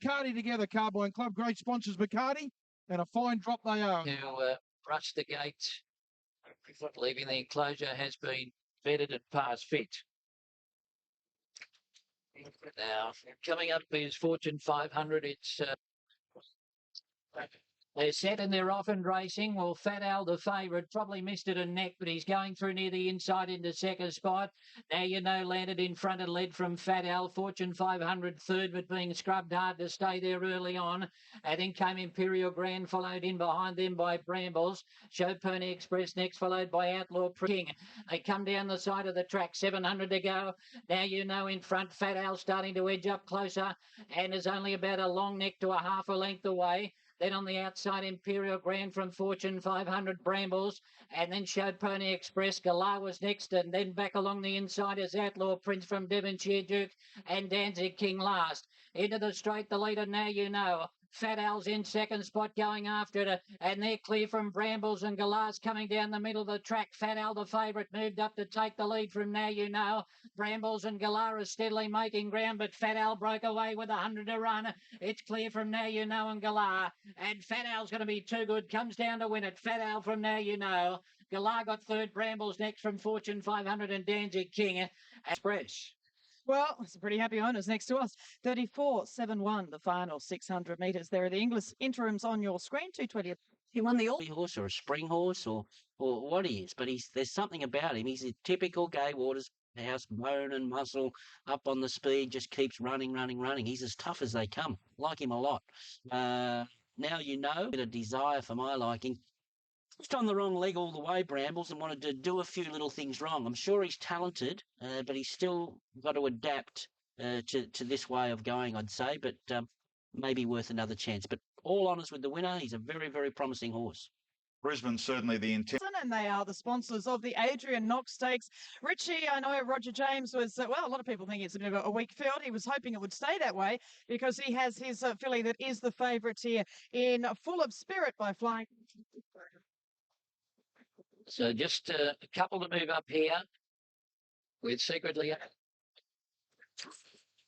Bacardi together, Carbine Club. Great sponsors, Bacardi, and a fine drop they are. To rush the gate, leaving the enclosure, has been vetted and pass fit. Now, coming up is Fortune 500. It's they're set and they're off and racing. Well, Fat Al, the favourite, probably missed it a neck, but he's going through near the inside into second spot. Now you know, landed in front and led from Fat Al. Fortune 500 third, but being scrubbed hard to stay there early on. And then came Imperial Grand, followed in behind them by Brambles. Show Pony Express next, followed by Outlaw King. They come down the side of the track, 700 to go. Now you know, in front, Fat Al starting to edge up closer and is only about a long neck to a half a length away. Then on the outside, Imperial Grand from Fortune 500 Brambles. And then showed Pony Express. Galar was next. And then back along the inside is Outlaw Prince from Devonshire Duke. And Danzig King last. Into the straight, the leader, Now You Know. Fat Al's in second spot going after it, and they're clear from Brambles and Galar's coming down the middle of the track. Fat Al, the favourite, moved up to take the lead from Now You Know. Brambles and Galar are steadily making ground, but Fat Al broke away with 100 to run. It's clear from Now You Know and Galar, and Fat Al's going to be too good. Comes down to win it. Fat Al from Now You Know. Galar got third. Brambles next from Fortune 500 and Danzig King. Express. Well, some pretty happy owners next to us. 34.71, the final 600 metres. There are the English interims on your screen, 220. He won the horse or a spring horse or what he is, but there's something about him. He's a typical Gay Waters house, bone and muscle, up on the speed, just keeps running. He's as tough as they come. Like him a lot. Now You Know, a bit of desire for my liking. Just on the wrong leg all the way, Brambles, and wanted to do a few little things wrong. I'm sure he's talented, but he's still got to adapt to this way of going, I'd say, but maybe worth another chance. But all honours with the winner. He's a very, very promising horse. Brisbane's certainly the intent. And they are the sponsors of the Adrian Knox Stakes. Richie, I know Roger James was, a lot of people think it's a bit of a weak field. He was hoping it would stay that way because he has his filly that is the favourite here in Full of Spirit by Flying. So just a couple to move up here with Secretly.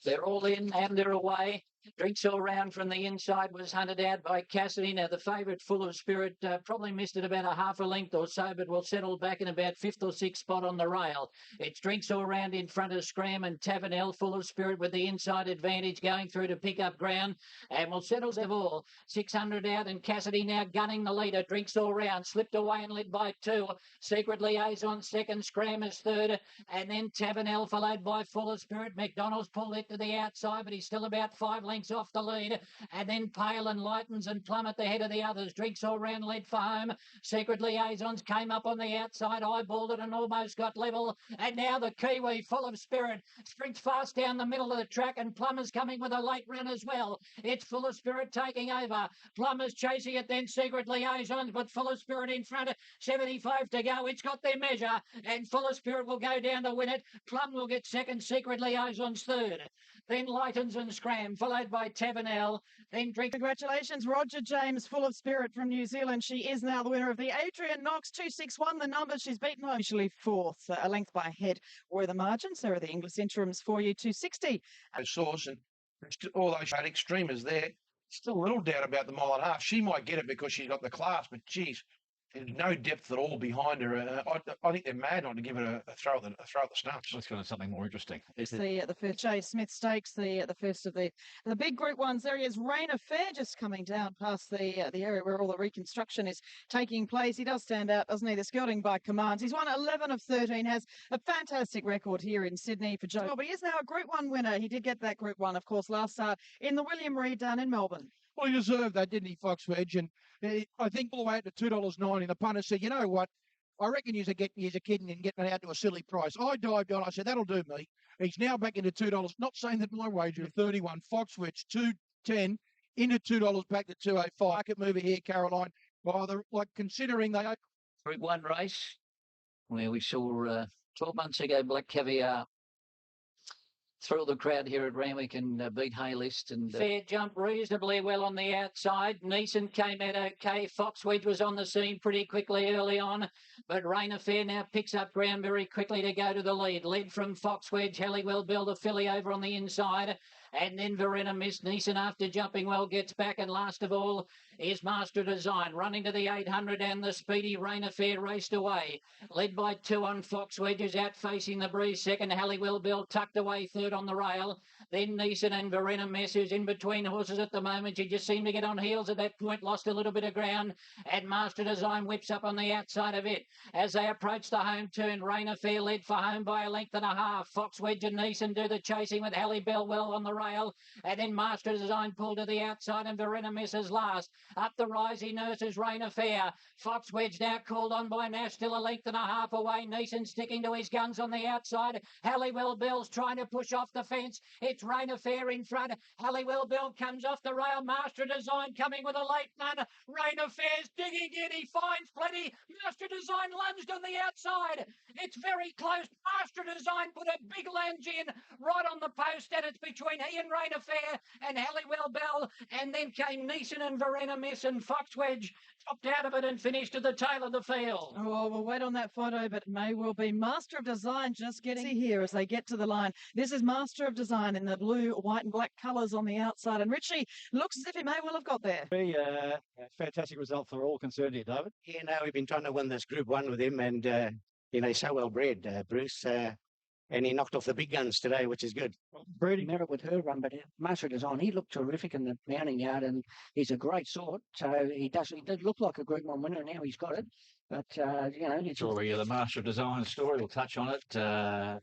They're all in and they're away. Drinks all round from the inside was hunted out by Cassidy. Now, the favourite, Full of Spirit, probably missed it about a half a length or so, but will settle back in about fifth or sixth spot on the rail. It's Drinks all round in front of Scram and Tavernell. Full of Spirit with the inside advantage going through to pick up ground. And will settle them all. 600 out, and Cassidy now gunning the leader. Drinks all round, slipped away and led by two. Secret Liaison second, Scram is third, and then Tavernell followed by Full of Spirit. McDonald's pulled it to the outside, but he's still about 5 lengths off the lead, and then Pale and Lightens and Plum at the head of the others. Drinks all round led for home. Secret Liaisons came up on the outside, eyeballed it and almost got level, and now the Kiwi, Full of Spirit, sprints fast down the middle of the track, and Plum is coming with a late run as well. It's Full of Spirit taking over. Plum is chasing it, then Secret Liaisons, but Full of Spirit in front. 75 to go. It's got their measure, and Full of Spirit will go down to win it. Plum will get second, Secret Liaisons third. Then Lightens and Scram, followed by Tavernell. Then Drink. Congratulations, Roger James, Full of Spirit from New Zealand. She is now the winner of the Adrian Knox 261. The number she's beaten officially fourth, a length by head were the margins. There are the English interims for you, 260. Source, and all those extremers there. Still a little doubt about the mile and a half. She might get it because she's got the class, but geez, there's no depth at all behind her. I think they're mad not to give it a throw at the stumps. Let's go to something more interesting. The first J. Smith Stakes, the first of the big group ones. There he is, Rain Affair, just coming down past the area where all the reconstruction is taking place. He does stand out, doesn't he? The skirting by commands. He's won 11 of 13, has a fantastic record here in Sydney for Joe. But he is now a Group 1 winner. He did get that Group 1, of course, last start in the William Reid down in Melbourne. Well, he deserved that, didn't he, Fox Wedge? And I think all the way out to $2.90, the punter said, you know what? I reckon you're a kid and getting it out to a silly price. I dived on. I said, that'll do me. He's now back into $2. Not saying that my wager of 31. Fox Wedge, 2.10 into $2 back to 2.05. Market mover here, Caroline. Considering they... Group 1 race where we saw 12 months ago Black Caviar thrill the crowd here at Randwick and beat Haylist. And fair jump reasonably well on the outside. Neeson came out okay. Fox Wedge was on the scene pretty quickly early on, but Rain Affair now picks up ground very quickly to go to the lead. Led from Fox Wedge, Halliwell Bell, the filly over on the inside. And then Verena Miss Neeson, after jumping well, gets back. And last of all is Master Design, running to the 800, and the speedy Rain Affair raced away. Led by 2 on Fox Wedges, out facing the breeze. Second, Halliwell Bill tucked away third on the rail. Then Neeson and Verena Miss, who's in between horses at the moment. She just seemed to get on heels at that point, lost a little bit of ground. And Master Design whips up on the outside of it. As they approach the home turn, Rain Affair led for home by a length and a half. Fox Wedge and Neeson do the chasing with Hallie Bell well on the rail. And then Master Design pulled to the outside, and Verena misses last. Up the rise, he nurses Rain Affair. Fox Wedge now called on by Nash, still a length and a half away. Neeson sticking to his guns on the outside. Halliwell Bell's trying to push off the fence. It's Rain Affair in front. Halliwell Bell comes off the rail. Master Design coming with a late run. Rain Affair's digging in. He finds plenty. Master Design lunged on the outside. It's very close. Master Design put a big lunge in right on the post, and it's between he and Rain Affair and Halliwell Bell. And then came Neeson and Verena Miss, and Fox Wedge dropped out of it and finished at the tail of the field. Oh, we'll wait on that photo, but it may well be Master of Design just getting here as they get to the line. This is Master of Design in the blue, white and black colours on the outside. And Richie looks as if he may well have got there. Very fantastic result for all concerned here, David. Yeah, no, we've been trying to win this Group 1 with him, and, he's so well bred, Bruce. And he knocked off the big guns today, which is good. Breeding merit with her run, but Master Design, he looked terrific in the mounting yard, and he's a great sort. So he did look like a Group 1 winner. Now he's got it. But, it's Story of the Master of Design story. We'll touch on it.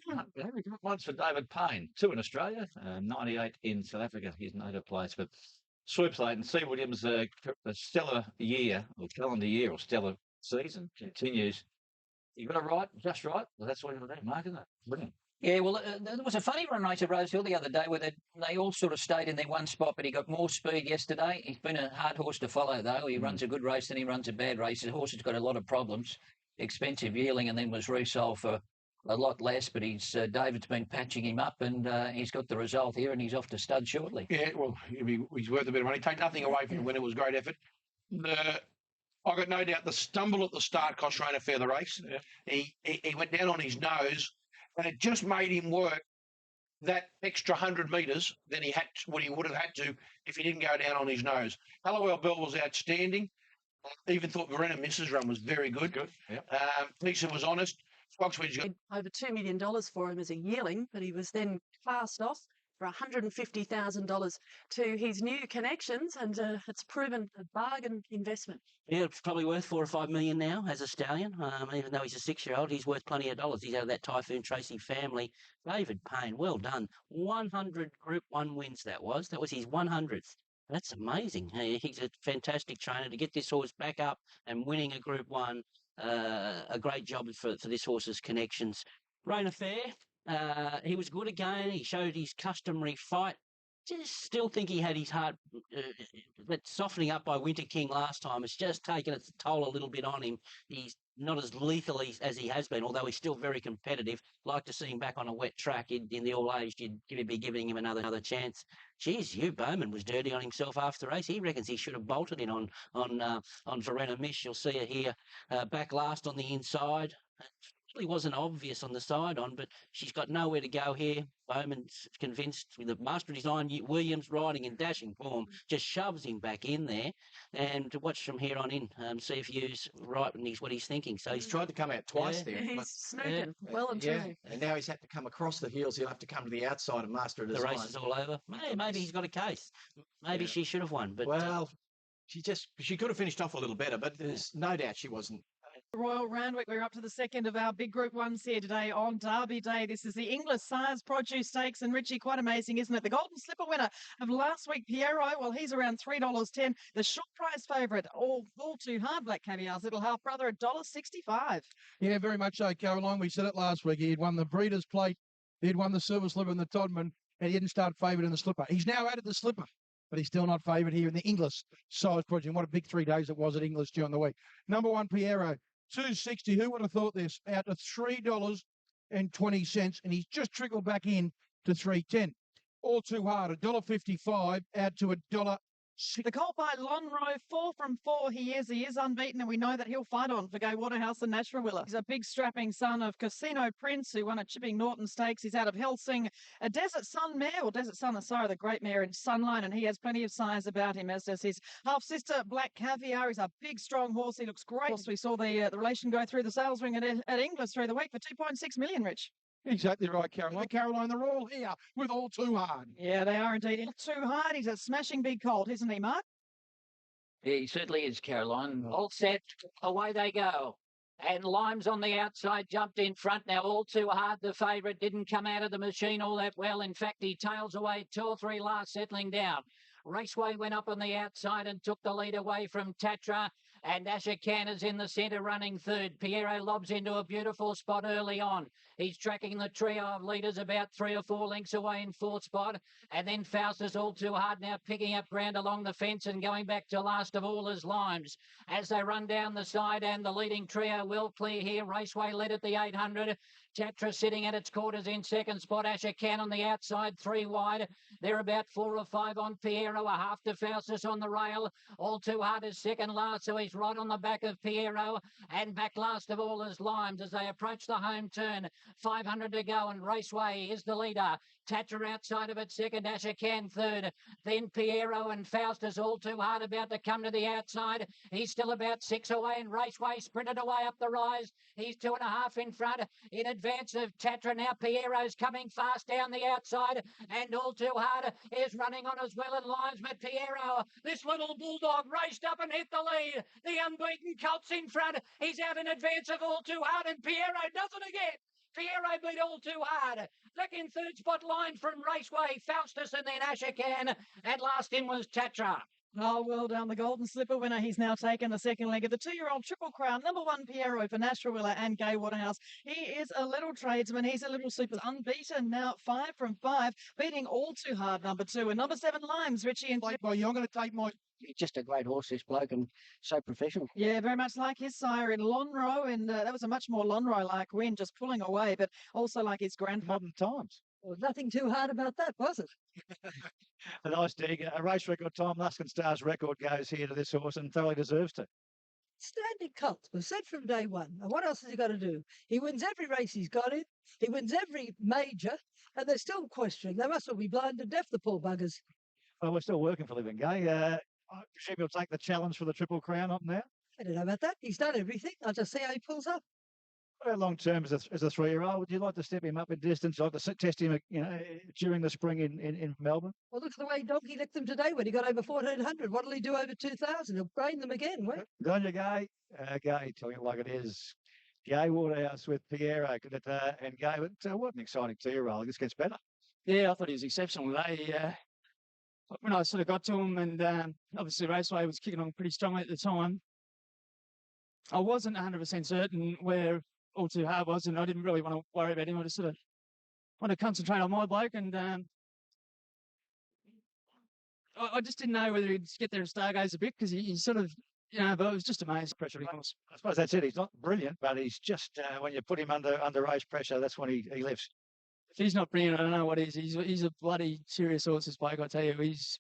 Once for David Payne. 2 in Australia, 98 in South Africa, his native place. But sweeps late, and C. Williams, a stellar year, or calendar year, or stellar season continues. You got it right, just right. Well, that's what you're doing, Mark, isn't it? Brilliant. Yeah, well, there was a funny run race at Rosehill the other day where they all sort of stayed in their one spot, but he got more speed yesterday. He's been a hard horse to follow, though. He runs a good race, then he runs a bad race. The horse has got a lot of problems. Expensive yearling, and then was resold for a lot less, but David's been patching him up, and he's got the result here, and he's off to stud shortly. Yeah, well, he's worth a bit of money. Take nothing away from the winner. It was a great effort. I got no doubt the stumble at the start cost Rain Affair the race. Yeah. He went down on his nose, and it just made him work that extra 100 metres than what he would have had to if he didn't go down on his nose. Halliwell Bell was outstanding. Even thought Verena Miss's run was very good. Good. Yep. Neeson was honest. Foxwedge got over $2 million for him as a yearling, but he was then passed off for $150,000 to his new connections, and it's proven a bargain investment. Yeah, it's probably worth 4 or 5 million now as a stallion. Even though he's a 6-year-old, he's worth plenty of dollars. He's out of that Typhoon Tracy family. David Payne, well done. 100 Group 1 wins that was. That was his 100th. That's amazing. He's a fantastic trainer to get this horse back up and winning a Group 1. A great job for this horse's connections. Rain Affair, he was good again. He showed his customary fight. Just still think he had his heart, but softening up by Winter King last time. It's just taken its toll a little bit on him. He's not as lethal as he has been, although he's still very competitive. Like to see him back on a wet track in the All Age. You'd be giving him another chance. Geez, Hugh Bowman was dirty on himself after the race. He reckons he should have bolted in on Verena Miss. You'll see her here back last on the inside. Really wasn't obvious on the side on, but she's got nowhere to go here. Bowman's convinced with the Master Design, Williams riding in dashing form, just shoves him back in there. And to watch from here on in, see if Hugh's right and what he's thinking. So He's tried to come out twice there. He's snooking well and truly. And now he's had to come across the heels. He'll have to come to the outside of Master of Design. The race is all over. Maybe he's got a case. Maybe she should have won. But well, she could have finished off a little better, but there's no doubt she wasn't. Royal Randwick, we're up to the second of our big Group 1s here today on Derby Day. This is the English Sires Produce Stakes, and Richie, quite amazing, isn't it? The Golden Slipper winner of last week, Piero, well, he's around $3.10. The short price favourite, all too hard, Black Caviar's little half brother, $1.65. Yeah, very much so, Caroline. We said it last week. He had won the Breeders' Plate, he had won the Silver Slipper and the Todman, and he didn't start favourite in the Slipper. He's now added the Slipper, but he's still not favoured here in the English Sires Produce. And what a big 3 days it was at English during the week. Number 1, Piero. $2.60. Who would have thought this? Out to $3.20, and he's just trickled back in to $3.10. All too hard. $1.55 out to The colt by Lonro, 4 from 4. He is unbeaten, and we know that he'll fight on for Gay Waterhouse and Nasrawilla. He's a big strapping son of Casino Prince, who won a Chipping Norton Stakes. He's out of Helsing, a Desert Sun mare, or Desert Sun, sorry, the great mare in Sunline, and he has plenty of size about him, as does his half-sister, Black Caviar. He's a big, strong horse. He looks great. We saw the relation go through the sales ring at Inglis through the week for 2.6 million, Rich. Exactly right, Caroline. Caroline, they're all here with All Too Hard. Yeah, they are indeed. All Too Hard. He's a smashing big colt, isn't he, Mark? Yeah, he certainly is, Caroline. All set, away they go. And Limes on the outside jumped in front. Now All Too Hard, the favourite, didn't come out of the machine all that well. In fact, he tails away 2 or 3 last, settling down. Raceway went up on the outside and took the lead away from Tatra. And Asher Canner's in the centre running third. Piero lobs into a beautiful spot early on. He's tracking the trio of leaders about 3 or 4 lengths away in 4th spot. And then Faustus All Too Hard now picking up ground along the fence and going back to last of all as Limes. As they run down the side, and the leading trio will clear here. Raceway led at the 800. Tatra sitting at its quarters in 2nd spot. Asher Can on the outside, 3 wide. They're about 4 or 5 on Piero, a half to Faustus on the rail. All Too Hard is second last, so he's right on the back of Piero. And back last of all is Limes as they approach the home turn. 500 to go, and Raceway is the leader. Tatra outside of it second, Asher Can third. Then Piero and Faustus All Too Hard about to come to the outside. He's still about 6 away, and Raceway sprinted away up the rise. He's 2.5 in front. In advance of Tatra now. Piero's coming fast down the outside, and All Too Hard is running on as well in Limes. But Piero, this little bulldog, raced up and hit the lead. The unbeaten colt's in front. He's out in advance of All Too Hard, and Piero does it again. Piero beat All Too Hard. Back in 3rd spot line from Raceway, Faustus, and then Asher Can. And last in was Tatra. Oh, well done. The Golden Slipper winner. He's now taken the second leg of the 2-year-old Triple Crown. Number 1, Piero for Nasrawilla and Gay Waterhouse. He is a little tradesman. He's a little super unbeaten now, 5 from 5, beating All Too Hard, number 2. And number 7, Limes, Richie and Well, you're going to take my... He's just a great horse, this bloke, and so professional. Yeah, very much like his sire in Lonro, and that was a much more Lonro-like win, just pulling away, but also like his grandfather. Modern times. Well, nothing too hard about that, was it? A nice dig. A race record time. Luskin Star's record goes here to this horse and thoroughly deserves to. Standing Colts was said from day one. And what else has he got to do? He wins every race he's got in. He wins every major, and they're still questioning. They must all be blind and deaf, the poor buggers. Well, we're still working for living, Gay. I presume he'll take the challenge for the Triple Crown up now. I don't know about that. He's done everything. I'll just see how he pulls up. How long term as a 3-year-old? Would you like to step him up in distance? Like to test him, during the spring in Melbourne? Well, look at the way Donkey licked them today when he got over 1,400. What'll he do over 2,000? He'll brain them again, won't he? Good on you, Gay. Gay, telling it like it is. Gay Waterhouse with Piero and Gay. What an exciting 2-year-old. This gets better. Yeah, I thought he was exceptional today. When I sort of got to him, and obviously Raceway was kicking on pretty strongly at the time, I wasn't 100% certain where All Too Hard was, and I didn't really want to worry about him. I just sort of want to concentrate on my bloke, and I just didn't know whether he'd get there and stargaze a bit because he sort of, but it was just amazing. Pressure. I suppose that's it. He's not brilliant, but he's just when you put him under race pressure, that's when he lifts. If he's not brilliant, I don't know what is. He's a bloody serious horse, this bloke. I tell you, he's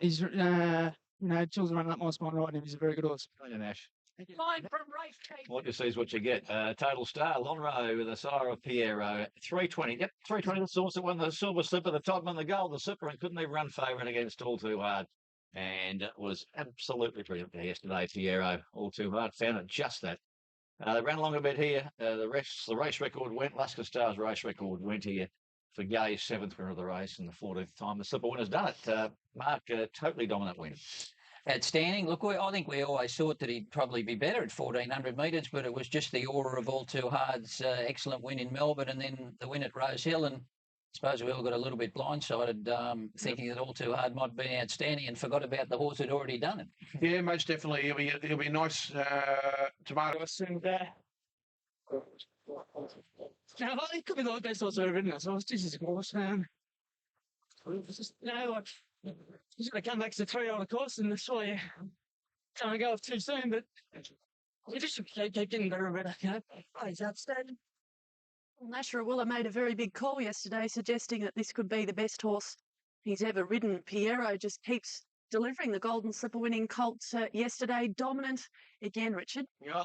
children running up my spine right, and he's a very good horse. Brilliant, Ash. Line from Race Team. What you see is what you get. Total Star, Lonro with a sire of Piero, 320. Yep, 320. That's the horse that won the Silver Slipper, the top won the Golden Slipper, and couldn't even run favourite against All Too Hard. And it was absolutely brilliant yesterday. Piero, All Too Hard, found it just that. They ran along a bit here. The race record went. Luskin Star's race record went here for Gay's 7th winner of the race and the 14th time the Slipper winner's done it. Mark, totally dominant win. Outstanding. Look, I think we always thought that he'd probably be better at 1,400 metres, but it was just the aura of All Too Hard's excellent win in Melbourne and then the win at Rose Hill. And I suppose we all got a little bit blindsided thinking that All Too Hard might be outstanding and forgot about the horse that had already done it. Yeah, most definitely. He'll be a nice tomato. And, now, it could be the best horse I've ever ridden. So it's just a horse. He's going to come back to the 3-year-old course, and that's why can't go off too soon. But he just keep getting better and better. Oh, he's outstanding. Well, Nasrawilla made a very big call yesterday, suggesting that this could be the best horse he's ever ridden. Piero just keeps delivering the Golden Slipper winning colt yesterday. Dominant again, Richard. Yeah,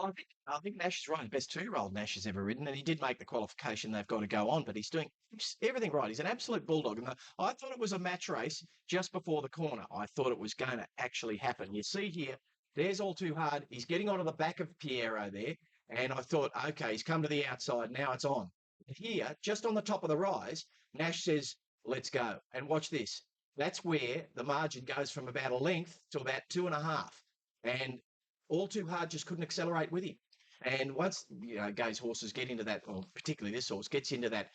I think Nash is right. The best 2-year-old Nash has ever ridden, and he did make the qualification. They've got to go on, but he's doing everything right. He's an absolute bulldog. And I thought it was a match race just before the corner. I thought it was going to actually happen. You see here, there's All Too Hard. He's getting onto the back of Piero there, and I thought, okay, he's come to the outside. Now it's on. Here, just on the top of the rise, Nash says, let's go. And watch this. That's where the margin goes from about a length to about 2.5. And All Too Hard just couldn't accelerate with him. And once, Gay's horses get into that, or particularly this horse, gets into that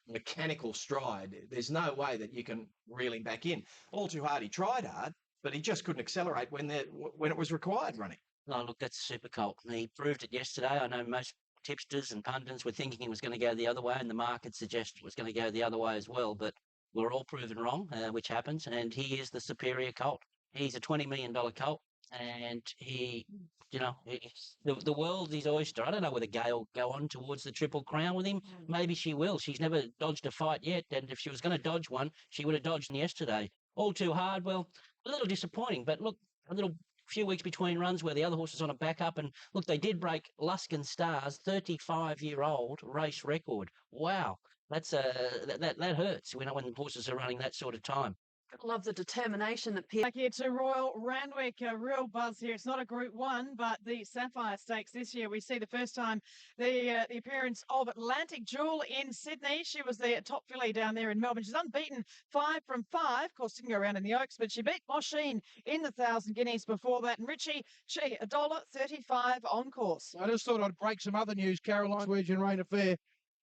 mechanical stride, there's no way that you can reel him back in. All Too Hard, he tried hard, but he just couldn't accelerate when it was required running. Oh, look, that's a super colt. He proved it yesterday. I know most tipsters and pundits were thinking he was going to go the other way, and the market suggested it was going to go the other way as well. But we're all proven wrong, which happens, and he is the superior colt. He's a $20 million colt, and he, the world's his oyster. I don't know whether Gay will go on towards the Triple Crown with him. Maybe she will. She's never dodged a fight yet, and if she was going to dodge one, she would have dodged one yesterday. All Too Hard, well, a little disappointing, but look, a little few weeks between runs where the other horse is on a backup, and look, they did break Luskin Star's 35-year-old race record. Wow, that's that hurts when horses are running that sort of time. Love the determination that Pierre. Back here to Royal Randwick, a real buzz here. It's not a Group 1, but the Sapphire Stakes this year. We see the first time the appearance of Atlantic Jewel in Sydney. She was the top filly down there in Melbourne. She's unbeaten 5 from 5. Of course, didn't go around in the Oaks, but she beat Mosheen in the 1,000 guineas before that. And Richie, she $1.35 on course. I just thought I'd break some other news. Caroline's Virgin Rain Affair.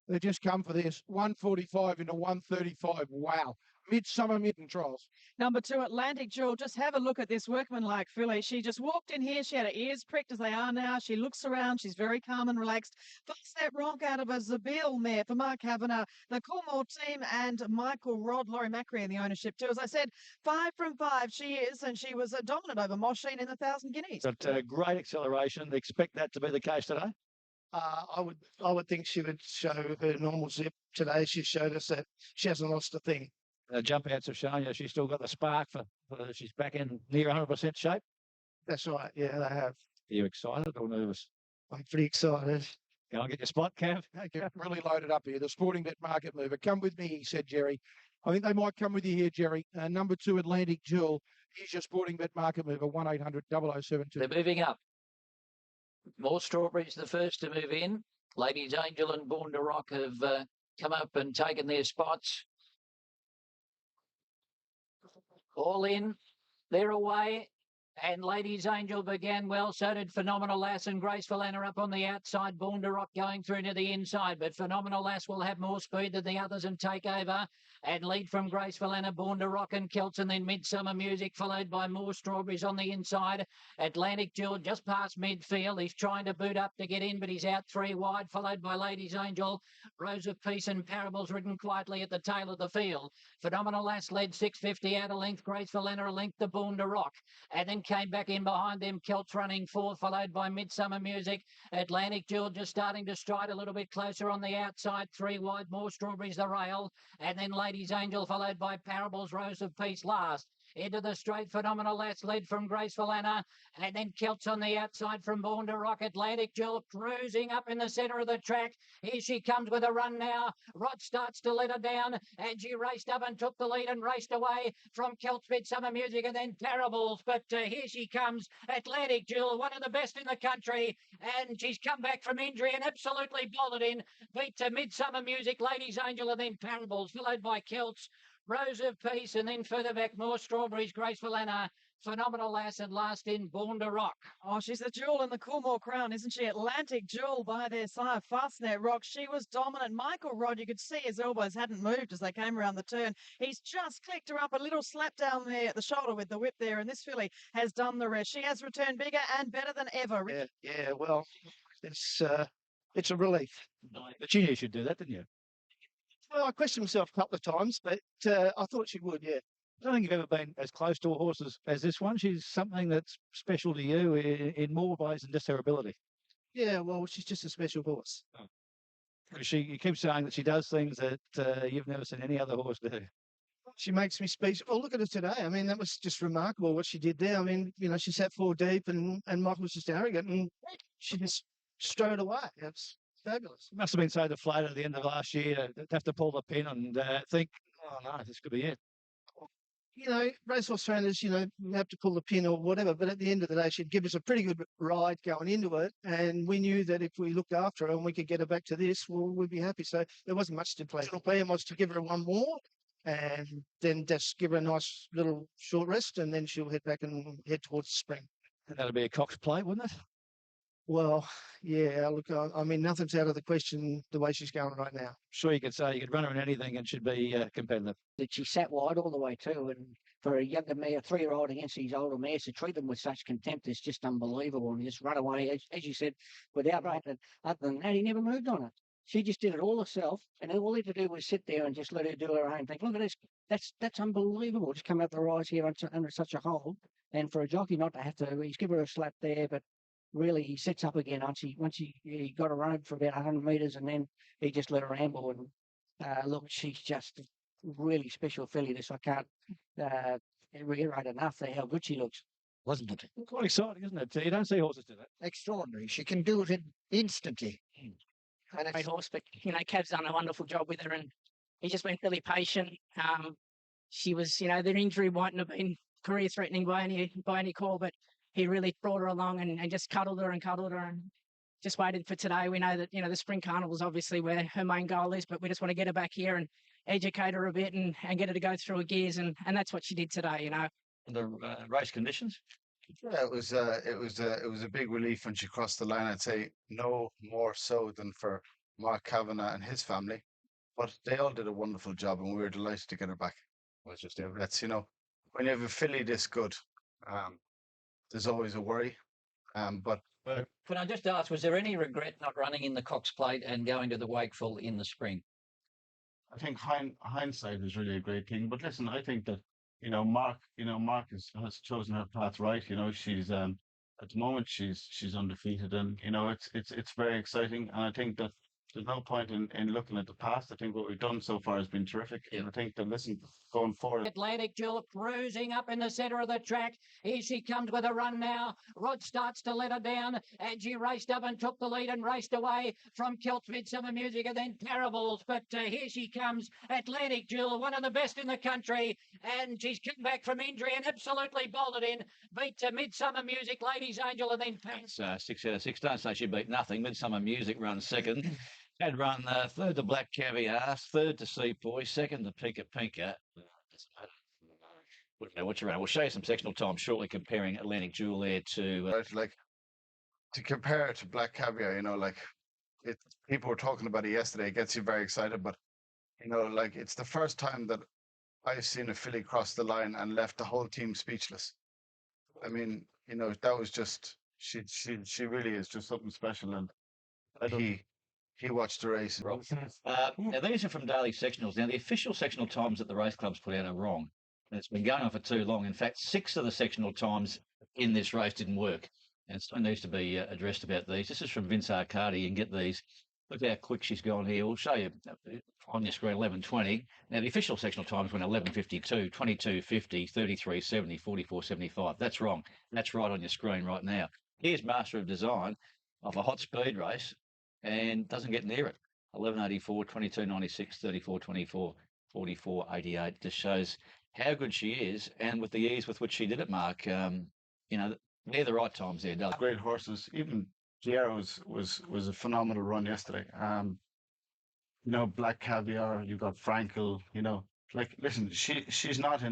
They just come for this. 145 into 135. Wow. Midsummer Mitten Trials. Number 2, Atlantic Jewel. Just have a look at this workmanlike filly. She just walked in here. She had her ears pricked as they are now. She looks around. She's very calm and relaxed. First that rock out of a Zabeel mare for Mark Kavanagh, the Coolmore team, and Michael Rod, Laurie Macri in the ownership too. As I said, 5 from 5 she is, and she was dominant over Mosheen in the 1,000 guineas. Got great acceleration. Expect that to be the case today. I would think she would show her normal zip today. She showed us that she hasn't lost a thing. The jump outs have shown you she's still got the spark for she's back in near 100% shape. That's right. Yeah, they have. Are you excited or nervous? I'm pretty excited. Go and get your spot, Cav. Okay, really loaded up here. The Sporting Bet Market Mover. Come with me, he said, Jerry. I think they might come with you here, Jerry. Number 2, Atlantic Jewel. Here's your Sporting Bet Market Mover, 1-800-0072. They're moving up. More Strawberries, the first to move in. Ladies Angel and Born to Rock have come up and taken their spots. All in. They're away. And Ladies Angel began well, so did Phenomenal Lass and Graceful Anna up on the outside. Born to Rock going through to the inside, but Phenomenal Lass will have more speed than the others and take over. And lead from Graceful Anna, Born to Rock and Celts, and then Midsummer Music, followed by More Strawberries on the inside. Atlantic Jewel just past midfield. He's trying to boot up to get in, but he's out 3 wide, followed by Ladies Angel. Rose of Peace and Parables ridden quietly at the tail of the field. Phenomenal Lass led 650 out a length. Graceful Anna a length to Born to Rock. And then came back in behind them. Celts running 4th, followed by Midsummer Music. Atlantic Jewel just starting to stride a little bit closer on the outside. 3 wide, More Strawberries the rail. And then Ladies Angel, followed by Parables, Rose of Peace last. Into the straight, Phenomenal Lass led from Graceful Anna, and then Celts on the outside from Born to Rock. Atlantic Jewel cruising up in the centre of the track. Here she comes with a run now. Rod starts to let her down, and she raced up and took the lead and raced away from Celts, Midsummer Music, and then Parables. But here she comes, Atlantic Jewel, one of the best in the country, and she's come back from injury and absolutely bolted in. Beat to Midsummer Music, Ladies Angel, and then Parables, followed by Celts. Rose of Peace, and then further back, More Strawberries, Graceful Anna, Phenomenal Lass, and last in Born to Rock. Oh, she's the jewel in the Coolmore crown, isn't she? Atlantic Jewel by their sire, Fastnet Rock. She was dominant. Michael Rod, you could see his elbows hadn't moved as they came around the turn. He's just clicked her up a little slap down there at the shoulder with the whip there, and this filly has done the rest. She has returned bigger and better than ever. Yeah. Well, it's a relief. But you knew she'd do that, didn't you? Well, I questioned myself a couple of times, but I thought she would, yeah. I don't think you've ever been as close to a horse as this one. She's something that's special to you in more ways than just her ability. Yeah, well, she's just a special horse. You keep saying that she does things that you've never seen any other horse do. She makes me speechless. Well, look at her today. I mean, that was just remarkable what she did there. I mean, she sat 4 deep and Michael was just arrogant and she just strode away. It's fabulous. Must have been so deflated at the end of last year to have to pull the pin and think, oh no, this could be it. Racehorse trainers, have to pull the pin or whatever. But at the end of the day, she'd give us a pretty good ride going into it. And we knew that if we looked after her and we could get her back to this, well, we'd be happy. So there wasn't much to play. The plan was to give her one more and then just give her a nice little short rest. And then she'll head back and head towards the spring. And that'll be a Cox plate, wouldn't it? Well, yeah, look, I mean, nothing's out of the question the way she's going right now. Sure, you could say you could run her in anything and she'd be competitive. That she sat wide all the way too, and for a younger mare, 3-year-old against these older mares, to treat them with such contempt is just unbelievable. And just run away, as you said, without right. And other than that, he never moved on it. She just did it all herself, and all he had to do was sit there and just let her do her own thing. Look at this, that's unbelievable. Just come up the rise here under such a hold, and for a jockey not to have to, he's given her a slap there, but really he sets up again once he got her own for about 100 metres, and then he just let her amble. And look, she's just really special filly. This I can't reiterate enough how good she looks. Wasn't it? Quite exciting, isn't it? You don't see horses do that. Extraordinary. She can do it instantly. And great horse, but Cav's done a wonderful job with her, and he's just been really patient. She was, their injury mightn't have been career-threatening by any call, but he really brought her along and just cuddled her and just waited for today. We know that, the spring carnival is obviously where her main goal is, but we just want to get her back here and educate her a bit and get her to go through her gears. And that's what she did today, The race conditions? Yeah, it was a big relief when she crossed the line. I'd say no more so than for Mark Kavanagh and his family, but they all did a wonderful job, and we were delighted to get her back. That's when you have a filly this good, there's always a worry, but. Can I just ask, was there any regret not running in the Cox Plate and going to the Wakeful in the spring? I think hindsight is really a great thing. But listen, I think that Mark has chosen her path right. She's at the moment she's undefeated, and it's very exciting. And I think that there's no point in looking at the past. I think what we've done so far has been terrific. And I think that going forward. Atlantic Jewel cruising up in the centre of the track. Here she comes with a run now. Rod starts to let her down, and she raced up and took the lead and raced away from Kilt's Midsummer Music and then Parables. But here she comes, Atlantic Jewel, one of the best in the country, and she's come back from injury and absolutely bolted in. Beat Midsummer Music, Ladies Angel, and then It's 6 out of 6. Don't say she beat nothing. Midsummer Music runs second. Had run third to Black Caviar, third to Seapoy, second to Pinka Pinka. Wouldn't know what you ran. We'll show you some sectional time shortly comparing Atlantic Jewel there to. To compare it to Black Caviar, people were talking about it yesterday. It gets you very excited, but it's the first time that I've seen a filly cross the line and left the whole team speechless. I mean, that was just she really is just something special, and he watched the race. Now, these are from daily sectionals. Now, the official sectional times that the race clubs put out are wrong. And it's been going on for too long. In fact, 6 of the sectional times in this race didn't work. And something needs to be addressed about these. This is from Vince Arcadi. You can get these. Look how quick she's gone here. We'll show you on your screen 11:20. Now, the official sectional times went 11:52, 22:50, 33:70, 44:75. That's wrong. That's right on your screen right now. Here's Master of Design of a hot speed race, and doesn't get near it. 11:84, 22:96, 34:24, 44:88. Just shows how good she is, and with the ease with which she did it, Mark. They're the right times there, Doug. Great horses. Even Giero was a phenomenal run yesterday. Black Caviar. You got Frankel. Listen, she's not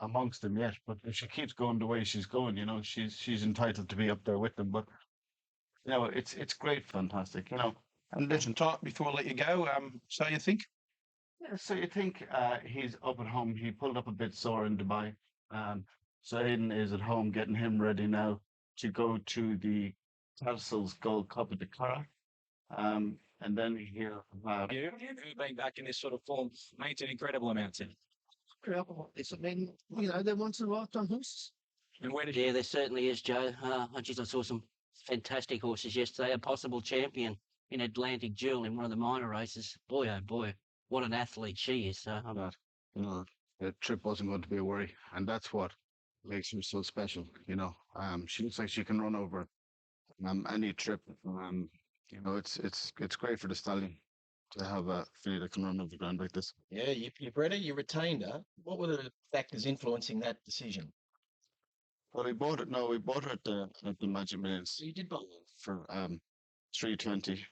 amongst them yet. But if she keeps going the way she's going, she's entitled to be up there with them. But it's great, fantastic, And listen, talk before I let you go. So you think? Yeah, so you think he's up at home. He pulled up a bit sore in Dubai. So Aidan is at home getting him ready now to go to the Tattersalls Gold Cup at the Cara. And then he'll you being back in this sort of form means an incredible amount to him. Incredible. I mean, they're once in a lifetime horses. And where did Yeah, there certainly is, Joe. I saw some fantastic horses yesterday. A possible champion in Atlantic Jewel in one of the minor races. Boy, oh boy, what an athlete she is. So That, you know, the trip wasn't going to be a worry, and that's what makes her so special. You know, she looks like she can run over any trip. You know, it's great for the stallion to have a filly that can run over the ground like this. Yeah, you bred her, you retained her. What were the factors influencing that decision? Well, we bought it. No, we bought it at the Magic Millions. You did buy it for 320.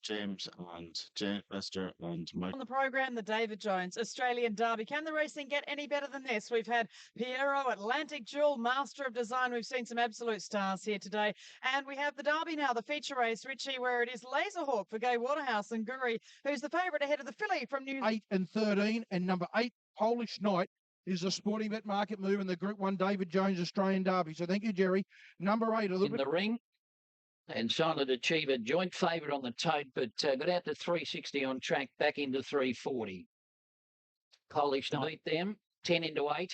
James and Jane Lester and Mike. On the program, the David Jones Australian Derby. Can the racing get any better than this? We've had Piero, Atlantic Jewel, Master of Design. We've seen some absolute stars here today. And we have the Derby now, the feature race, Richie, where it is Laserhawk for Gay Waterhouse and Guri, who's the favourite ahead of the filly from New 8 and 13, and number 8, Polish Knight, is a sporting bet market move in the Group 1 David Jones Australian Derby. So thank you, Jerry. Number 8, a little In bit. the ring. And Silent Achiever, joint favourite on the tote, but got out to 360 on track, back into 340. Polish to beat them, 10 into 8.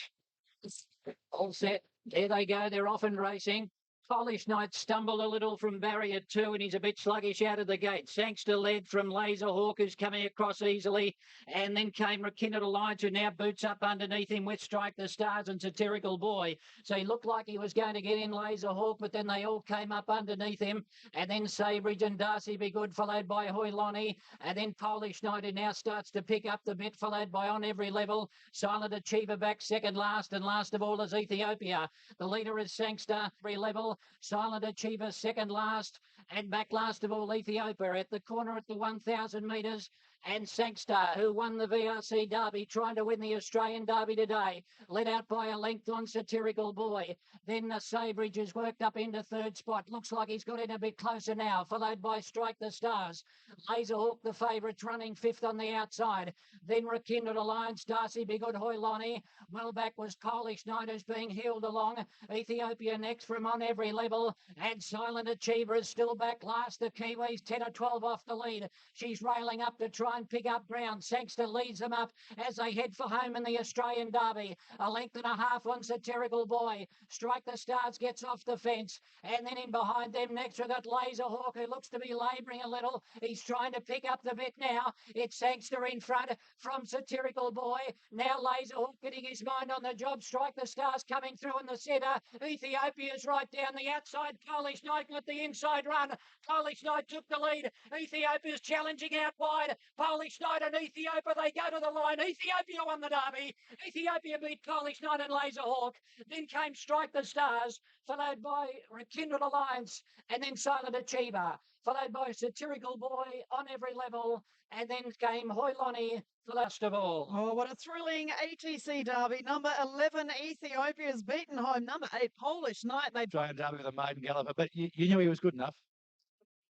All set. There they go. They're off and racing. Polish Knight stumbled a little from barrier 2 and he's a bit sluggish out of the gate. Sangster led from Laserhawk, who's coming across easily. And then came Rekindled Alliance, who now boots up underneath him with Strike the Stars and Satirical Boy. So he looked like he was going to get in Laserhawk, but then they all came up underneath him. And then Sabridge and Darcy Be Good, followed by Hoyloni. And then Polish Knight, who now starts to pick up the bit, followed by On Every Level. Silent Achiever back second last, and last of all is Ethiopia. The leader is Sangster, every level. Silent Achiever second last, and back last of all Ethiopia at the corner at the 1,000 metres. And Sangster, who won the VRC Derby, trying to win the Australian Derby today, led out by a length on Satirical Boy. Then the Sabridge has worked up into third spot. Looks like he's got in a bit closer now, followed by Strike the Stars. Laserhawk, the favourites, running fifth on the outside. Then Rekindled Alliance, Darcy Be Good, Hoyloni. Well back was Polish Knight, who's being heeled along. Ethiopia next from On Every Level. And Silent Achiever is still back last. The Kiwis 10 or 12 off the lead. She's railing up to try and pick up ground. Sangster leads them up as they head for home in the Australian Derby. A length and a half on Satirical Boy. Strike the Stars gets off the fence. And then in behind them next we've got Laserhawk, who looks to be labouring a little. He's trying to pick up the bit now. It's Sangster in front from Satirical Boy. Now Laserhawk getting his mind on the job. Strike the Stars coming through in the centre. Ethiopia's right down the outside. Polish Knight got the inside run. Polish Knight took the lead. Ethiopia's challenging out wide. Polish Knight and Ethiopia, they go to the line. Ethiopia won the Derby. Ethiopia beat Polish Knight and Laserhawk. Then came Strike the Stars, followed by Rekindled Alliance, and then Silent Achiever, followed by Satirical Boy, On Every Level, and then came Hoyloni for last of all. Oh, what a thrilling ATC Derby. Number 11, Ethiopia's beaten home. Number 8, Polish Knight. They Australian Derby with a maiden galloper, but you knew he was good enough.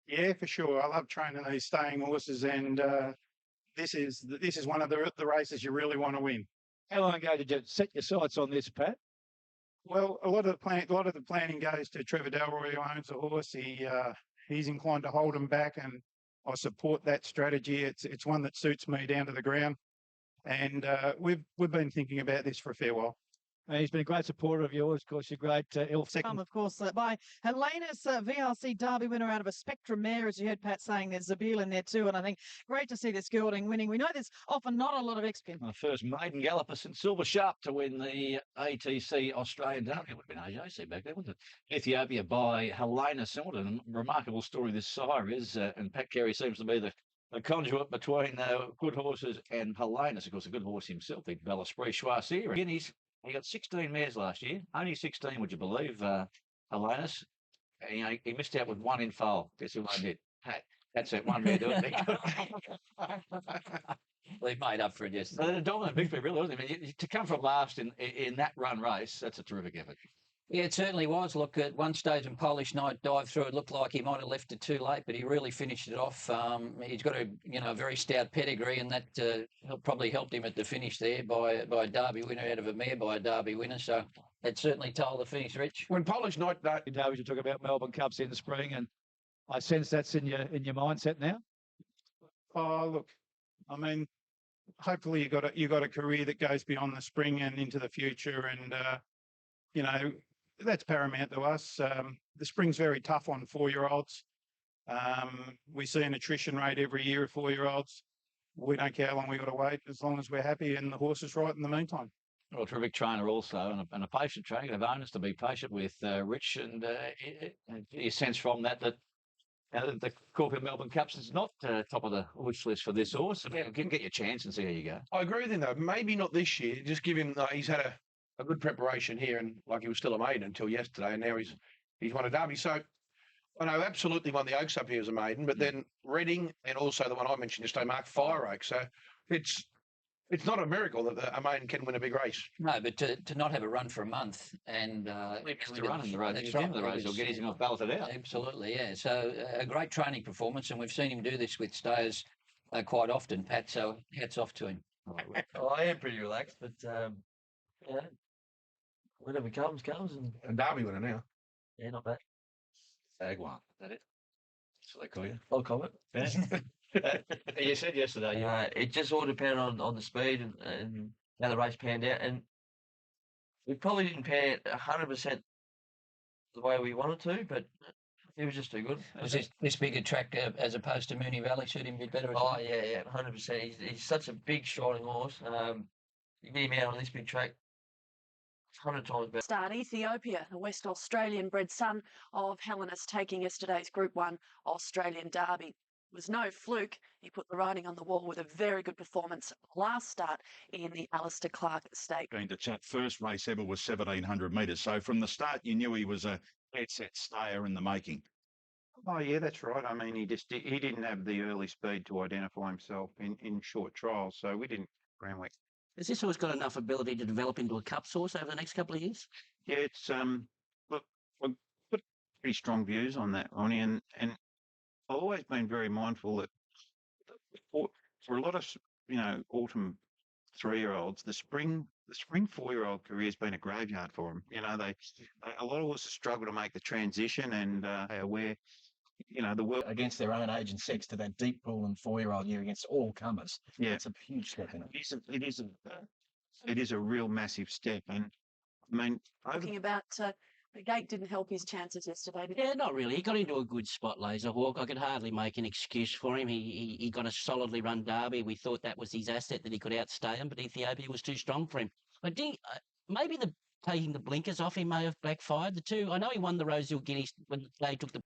Yeah, for sure. I love training these staying horses, and this is one of the races you really want to win. How long ago did you set your sights on this, Pat? Well, a lot of the planning goes to Trevor Delroy, who owns the horse. He's inclined to hold him back, and I support that strategy. It's one that suits me down to the ground, and we've been thinking about this for a fair while. And he's been a great supporter of yours. Of course, you're great Second, of course, by Helena's VRC Derby winner out of a Spectrum mare, as you heard Pat saying. There's Zabeel in there too, and I think great to see this gelding winning. We know there's often not a lot of XP. The first maiden galloper since Silver Sharp to win the ATC Australian Derby. It would have been AJC back then, wasn't it? Ethiopia by Helena Silverton. Remarkable story this sire is, and Pat Carey seems to be the conduit between good horses and Helena's. Of course, a good horse himself, the Bellesprit Choisir. He got 16 mares last year. Only 16, would you believe, Helena's. He missed out with one in foal. Guess who won it? Pat. That's it, one mare doing it. They made up for it yesterday. A dominant victory, really, wasn't it? I mean, to come from last in that run race, that's a terrific effort. Yeah, it certainly was. Look, at one stage when Polish Knight dived through, it looked like he might have left it too late, but he really finished it off. He's got a very stout pedigree, and that probably helped him at the finish there by a Derby winner out of a mare by a Derby winner. So it certainly told the finish, Rich. When Polish Knight Derby, you talk about Melbourne Cups in the spring, and I sense that's in your mindset now. Oh, look, I mean, hopefully you got a career that goes beyond the spring and into the future, and that's paramount to us. The spring's very tough on 4-year-olds. We see an attrition rate every year of 4-year-olds. we don't care how long we got to wait, as long as we're happy and the horse is right in the meantime. Well, a terrific trainer also, and a patient trainer. They've owned us to be patient with Rich, and you sense from that the Caulfield Melbourne Cups is not top of the wish list for this horse. Get your chance and see how you go. I agree with him though. Maybe not this year. Just give him. He's had a good preparation here, and like he was still a maiden until yesterday, and now he's won a Derby. So I know absolutely won the Oaks up here as a maiden, but then Reading and also the one I mentioned yesterday, Mark Fire Oak. So it's not a miracle that a maiden can win a big race. No, but to not have a run for a month and to run in the race, he'll get himself balloted out. Absolutely, yeah. So a great training performance, and we've seen him do this with stayers quite often, Pat. So hats off to him. Well, I am pretty relaxed, but yeah, whatever comes, and Derby winner now. Yeah, not bad. Sagwan, is that it? That's what they call you. I'll comment. Yeah. You said yesterday. It just all depended on the speed and how the race panned out, and we probably didn't pan it 100% the way we wanted to, but it was just too good. Was this bigger track as opposed to Moonee Valley suit him a bit better? Oh yeah, 100%. He's such a big striding horse. You get him out on this big track, 100 times better. Start Ethiopia, a West Australian bred son of Helenas, taking yesterday's Group 1 Australian Derby. It was no fluke. He put the writing on the wall with a very good performance last start in the Alistair Clark Stakes. Going to chat, first race ever was 1,700 metres. So from the start, you knew he was a dead set stayer in the making. Oh yeah, that's right. I mean, he didn't have the early speed to identify himself in short trials, so we didn't groundwork. Has this horse got enough ability to develop into a cup horse over the next couple of years? Yeah, it's look, we've got pretty strong views on that, Ronnie, and I've always been very mindful that for a lot of autumn 3-year-olds, the spring 4-year-old career has been a graveyard for them. A lot of horses struggle to make the transition, and where the world against their own age and sex to that deep pool and 4-year-old year against all comers. Yeah, it's a huge step in it. It is a real massive step, and I mean, Talking about the gate didn't help his chances yesterday. Did it? Yeah, not really. He got into a good spot, Laserhawk. I could hardly make an excuse for him. He got a solidly run derby. We thought that was his asset, that he could outstay him, but Ethiopia was too strong for him. But maybe taking the blinkers off him may have backfired. I know he won the Rosehill Guineas when they took the.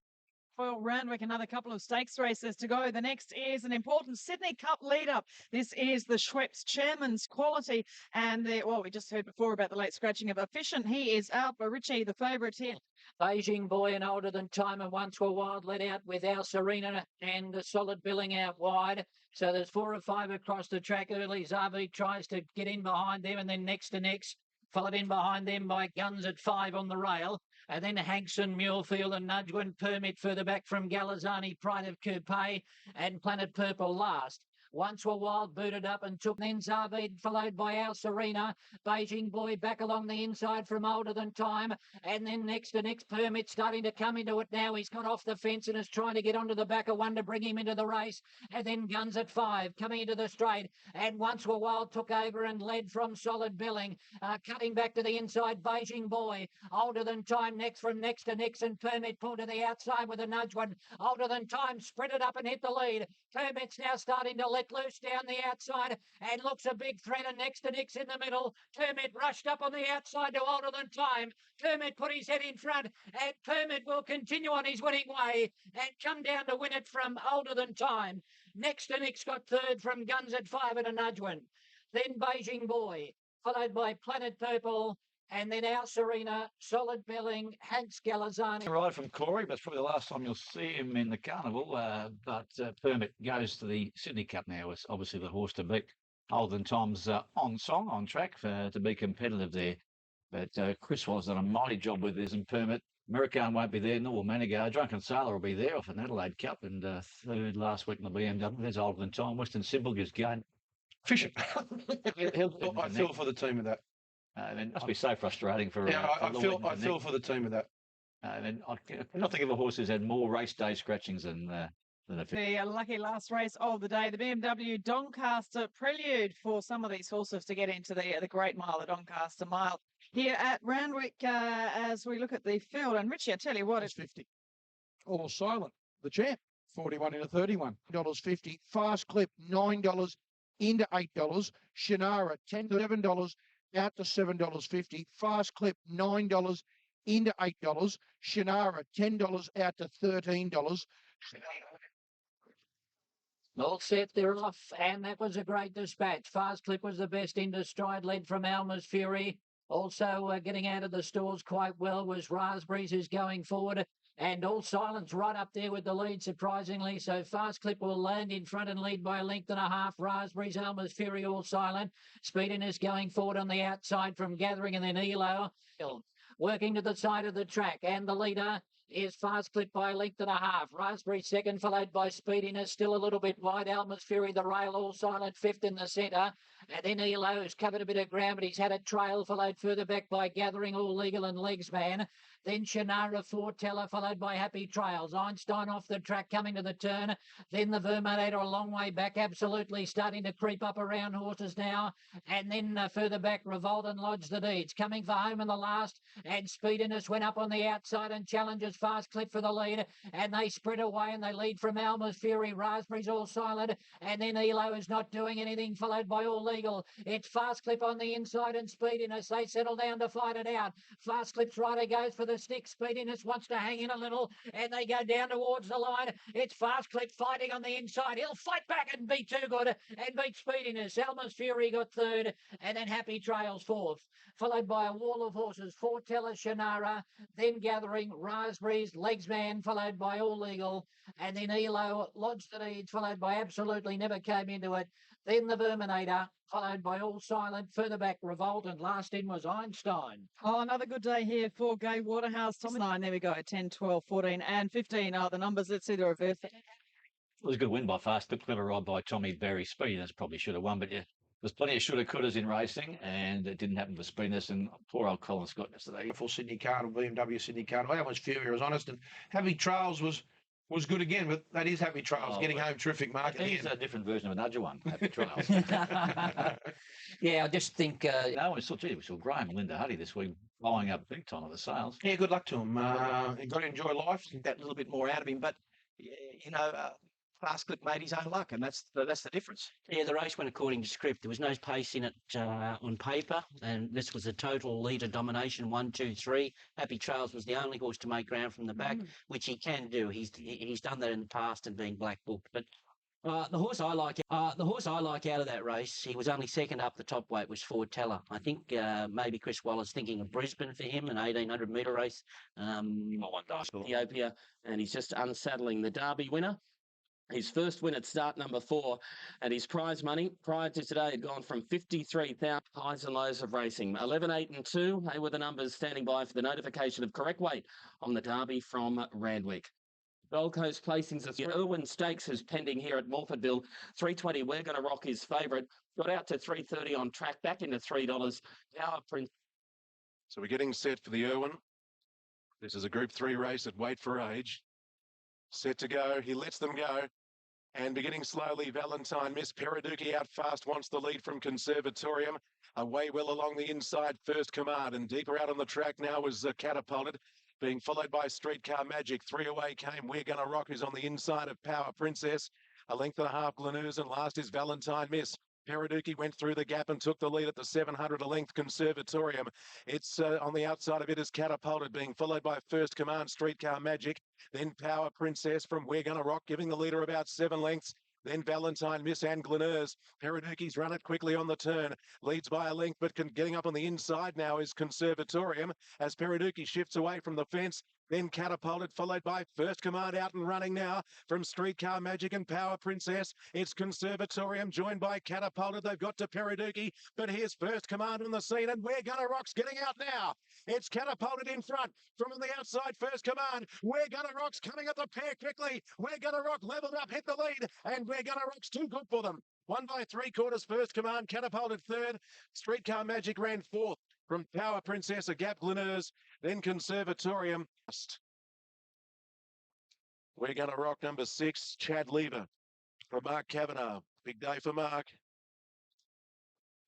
Well, Randwick, another couple of stakes races to go. The next is an important Sydney Cup lead-up. This is the Schweppes Chairman's Quality. And we just heard before about the late scratching of Efficient. He is out, but Richie, the favourite here. Beijing Boy and Older Than Time and Once Were Wild let out with Our Serena and the Solid Billing out wide. So there's 4 or 5 across the track early. Zavi tries to get in behind them, and then next to next, followed in behind them by Guns at 5 on the rail. And then Hankson, Mulefield and Nudgewin Permit further back from Galizani, Pride of Coupe and Planet Purple last. Once Were Wild booted up and took, then Zavid followed by Al Serena. Beijing Boy back along the inside from Older Than Time. And then next to next Permit starting to come into it now. He's got off the fence and is trying to get onto the back of one to bring him into the race. And then Guns at 5 coming into the straight. And Once Were Wild took over and led from Solid Billing. Cutting back to the inside, Beijing Boy. Older Than Time next from next to next, and Permit pulled to the outside with a nudge one. Older Than Time spread it up and hit the lead. Permit's now starting to let loose down the outside and looks a big threat, and next to Nick's in the middle. Permit rushed up on the outside to Older Than Time. Permit put his head in front, and Permit will continue on his winning way and come down to win it from Older Than Time. Next to Nick's got third from Guns at 5 and a nudge one. Then Beijing Boy, followed by Planet Purple, and then Our Serena, Solid Billing, Hans Galizani. Right from Corey, but it's probably the last time you'll see him in the carnival. But Permit goes to the Sydney Cup now. It's obviously the horse to beat. Olden Time's on song, on track to be competitive there. But Chris Wallace done a mighty job with this, and Permit. American won't be there, nor will Manigar. Drunken Sailor will be there off an Adelaide Cup, and third last week in the BMW. There's Older Than Time. Western Symbol gives going. Fishing. I feel for the team with that. It must be so frustrating for. I feel for the team with that. And I cannot think of a horse who's had more race day scratchings than a. The lucky last race of the day, the BMW Doncaster Prelude for some of these horses to get into the Great Mile, the Doncaster Mile, here at Randwick. As we look at the field, and Richie, I tell you what, it's 50. All silent. The champ. $41 into $31.50. Fast Clip, $9 into $8. Shannara, $7 out to $7.50. Fast Clip, $9 into $8. Shannara, $10 out to $13. All set, they're off, and that was a great dispatch. Fast Clip was the best into stride, led from Alma's Fury. Also getting out of the stores quite well was Raspberries, who's going forward. And All Silence right up there with the lead, surprisingly. So Fast Clip will land in front and lead by a length and a half. Raspberries, Alma's Fury, All Silent. Speediness going forward on the outside from Gathering, and then Elo. Working to the side of the track, and the leader is Fast Clip by a length and a half. Raspberry second, followed by Speediness, still a little bit wide. Alma's Fury, the rail, All Silent, fifth in the centre. And then Elo's covered a bit of ground, but he's had a trail, followed further back by Gathering, All Legal and Legsman. Then Shannara, Foreteller, followed by Happy Trails. Einstein off the track, coming to the turn. Then the Verminator a long way back, absolutely starting to creep up around horses now. And then further back, Revolt and Lodge the Deeds. Coming for home in the last, and Speediness went up on the outside and challenges Fast Clip for the lead. And they spread away, and they lead from Alma's Fury. Raspberries All Silent. And then Elo is not doing anything, followed by All Legal. It's Fast Clip on the inside and Speediness. They settle down to fight it out. Fast Clip's rider goes for the stick. Speediness wants to hang in a little, and they go down towards the line. It's Fast Clip fighting on the inside. He'll fight back and be too good and beat Speediness. Alma's Fury got third, and then Happy Trails fourth, followed by a wall of horses. Foreteller, Shannara, then Gathering, Raspberries, Legsman, followed by All Legal, and then Elo, Lodge the Deeds, followed by Absolutely Never Came Into It. Then the Verminator, followed by All Silent, further back Revolt, and last in was Einstein. Oh, another good day here for Gay Waterhouse. Top 9, there we go, 10, 12, 14 and 15 are the numbers. Let's see the reverse. It was a good win by Fast Clip, clever ride by Tommy Berry. Speediness probably should have won, but yeah, there's plenty of shoulda couldas in racing, and it didn't happen for Speediness, and poor old Colin Scott yesterday. Full Sydney Carnival, BMW Sydney Carnival. That was Fury, was honest, and Happy Trails was good again, but that is Happy Trails, getting home terrific market. It's a different version of another one, Happy Trails. Yeah, I just think... we saw Graham and Linda Huddy this week blowing up big time of the sales. Yeah, good luck to him. He's got to enjoy life, get that little bit more out of him, but, Fast Clip made his own luck, and that's the difference. Yeah, the race went according to script. There was no pace in it on paper, and this was a total leader domination, 1, 2, 3. Happy Trails was the only horse to make ground from the back, which he can do. He's done that in the past and been black booked. But the horse I like out of that race, he was only second up the top weight, was Foreteller. I think maybe Chris Waller's thinking of Brisbane for him, an 1800 metre race. Ethiopia, and he's just unsaddling the Derby winner. His first win at start number 4, and his prize money prior to today had gone from 53,000 highs and lows of racing. 11, 8 and 2, they were the numbers standing by for the notification of correct weight on the Derby from Randwick. Gold Coast placings as Irwin Stakes is pending here at Morfordville. 320, We're Gonna Rock his favourite. Got out to 330 on track, back into $3. Power Prince. So we're getting set for the Irwin. This is a Group 3 race at Weight for Age. Set to go. He lets them go. And beginning slowly, Valentine Miss Periduki out fast, wants the lead from Conservatorium. Away well along the inside, First Command, and deeper out on the track now was Catapulted, being followed by Streetcar Magic. 3 away came We're Gonna Rock, who's on the inside of Power Princess. A length and a half Glenews, and last is Valentine Miss. Periduki went through the gap and took the lead at the 700 a length Conservatorium. It's on the outside of it is Catapulted, being followed by First Command, Streetcar Magic. Then Power Princess from We're Gonna Rock, giving the leader about 7 lengths. Then Valentine Miss and Glenews. Periduki's run it quickly on the turn. Leads by a length, but getting up on the inside now is Conservatorium as Periduki shifts away from the fence. Then Catapulted, followed by First Command out and running now from Streetcar Magic and Power Princess. It's Conservatorium joined by Catapulted. They've got to Periduki, but here's First Command on the scene, and We're Gonna Rock's getting out now. It's Catapulted in front. From on the outside, First Command. We're Gonna Rock's coming at the pair quickly. We're Gonna Rock leveled up, hit the lead, and We're Gonna Rock's too good for them. 1 by 3/4, First Command, Catapulted third. Streetcar Magic ran fourth. From Power Princess, a gap Glenews, then Conservatorium. We're Gonna Rock number 6, Chad Lever from Mark Kavanagh. Big day for Mark.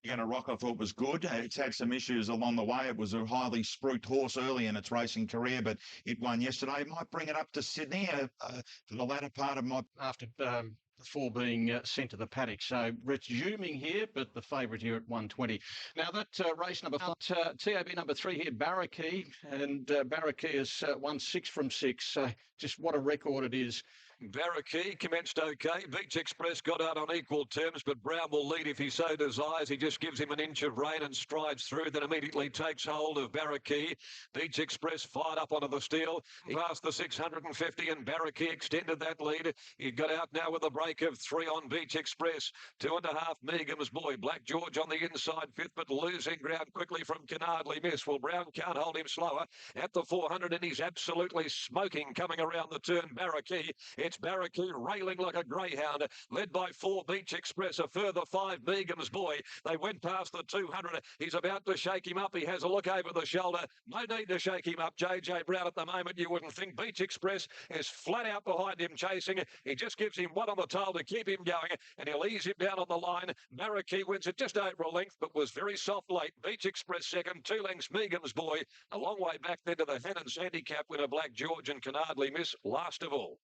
Going to rock, I thought was good. It's had some issues along the way. It was a highly spruiked horse early in its racing career, but it won yesterday. It might bring it up to Sydney for the latter part of my. After the 4 being sent to the paddock. So resuming here, but the favourite here at 120. Now that race number 5, TAB number 3 here, Barraquee, and Barraquee has won 6 from 6. So just what a record it is. Barraquee commenced okay. Beach Express got out on equal terms, but Brown will lead if he so desires. He just gives him an inch of rain and strides through, then immediately takes hold of Barraquee. Beach Express fired up onto the steel. He passed the 650 and Barraquee extended that lead. He got out now with a break of 3 on Beach Express. 2.5 Meagham's Boy. Black George on the inside 5th, but losing ground quickly from Canardly Miss. Well, Brown can't hold him slower. At the 400 and he's absolutely smoking coming around the turn. Barraquee. It's Barraquee railing like a greyhound, led by 4 Beach Express, a further 5 Meagham's Boy. They went past the 200. He's about to shake him up. He has a look over the shoulder. No need to shake him up. JJ Brown at the moment, you wouldn't think. Beach Express is flat out behind him chasing. He just gives him one on the tail to keep him going, and he'll ease him down on the line. Barraquee wins it just over a length, but was very soft late. Beach Express second, 2 lengths Meagham's Boy. A long way back then to the Hannon's handicap winner, Black George and Canardly Miss, last of all.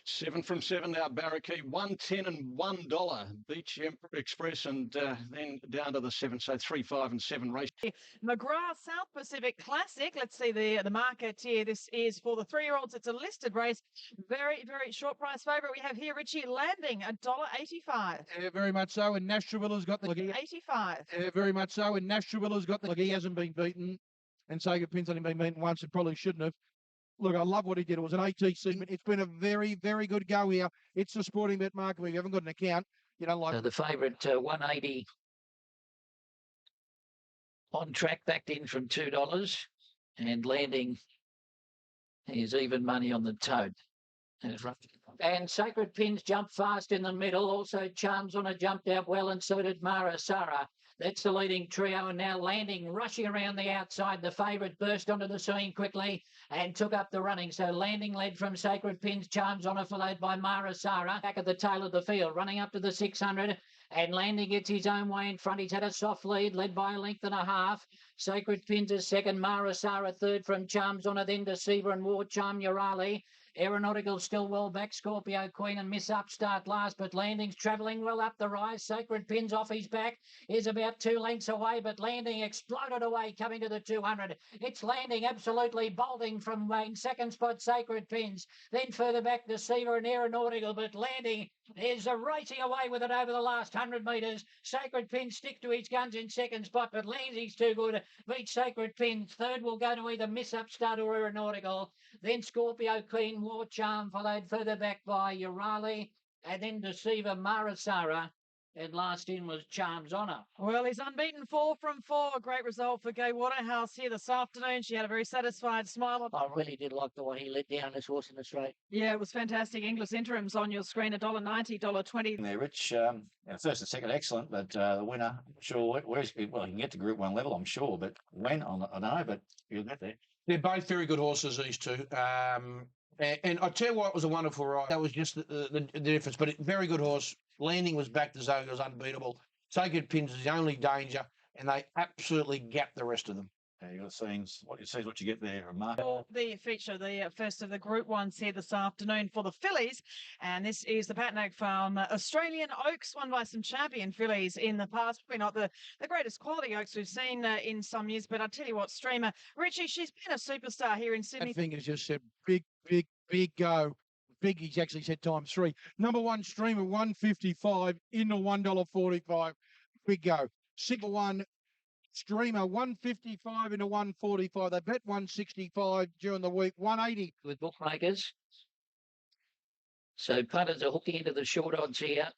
7 from 7 now, Barraquee, $1.10 and $1. Beach Express, and then down to the 7, so 3, 5 and 7 race. McGrath South Pacific Classic. Let's see the market here. This is for the 3-year-olds. It's a listed race. Very, very short price favourite. We have here Richie Landing, $1.85. Very much so. And Nash Travilla's got the 85. Very much so. And Nash Travilla's got the he hasn't been beaten. And Sacred Pin's only been beaten once. It probably shouldn't have. Look, I love what he did. It was an ATC. It's been a very, very good go here. It's the sporting bet market where you haven't got an account. You don't like the favourite 180 on track, backed in from $2, and Landing is even money on the tote. And Sacred Pins jumped fast in the middle. Also, Charms on a jumped out well, and so did Mara Sara. That's the leading trio, and now Landing rushing around the outside. The favourite burst onto the scene quickly and took up the running. So Landing led from Sacred Pins, Charms on it, followed by Mara Sara. Back at the tail of the field, running up to the 600. And Landing gets his own way in front. He's had a soft lead, led by a length and a half. Sacred Pins is second, Mara Sara third from Charms on it, then Deceiver and War Charm Urali. Aeronautical still well back. Scorpio Queen and Miss Upstart last, but Landing's travelling well up the rise. Sacred Pins off his back is about 2 lengths away, but Landing exploded away coming to the 200. It's Landing absolutely bolting from in second spot, Sacred Pins. Then further back, Deceiver and Aeronautical, but Landing is racing away with it over the last 100 metres. Sacred Pins stick to his guns in second spot, but Landing's too good. Beats Sacred Pins. Third will go to either Miss Upstart or Aeronautical. Then Scorpio Queen, War Charm, followed further back by Urali, and then Deceiver, Mara Sara, and last in was Charms Honour. Well, he's unbeaten 4 from 4. A great result for Gay Waterhouse here this afternoon. She had a very satisfied smile. I really did like the way he let down this horse in the straight. Yeah, it was fantastic. English Interims on your screen, $1.90, $1.20. There, Rich. First and second, excellent, but the winner, I'm sure, where's well, he can get to Group 1 level, I'm sure, but when, I don't know, but you'll get there. They're both very good horses, these two. And I tell you what, it was a wonderful ride. That was just the difference. But very good horse. Landing was back to Zoga, was unbeatable. Sacred Pins is the only danger, and they absolutely gapped the rest of them. Yeah, you're seeing what you see, what you get there, Mark. The feature, the first of the Group 1s here this afternoon for the fillies, and this is the Patton Oak Farm Australian Oaks, won by some champion fillies in the past. Probably not the greatest quality oaks we've seen in some years, but I'll tell you what, Streamer, Richie, she's been a superstar here in Sydney. That thing has just said big, big, big go. Big, he's actually said times 3. Number 1, Streamer, 155 into $1.45. Big go. Single 1, Streamer, 155 into 145. They bet 165 during the week, 180. With bookmakers. So punters are hooking into the short odds here.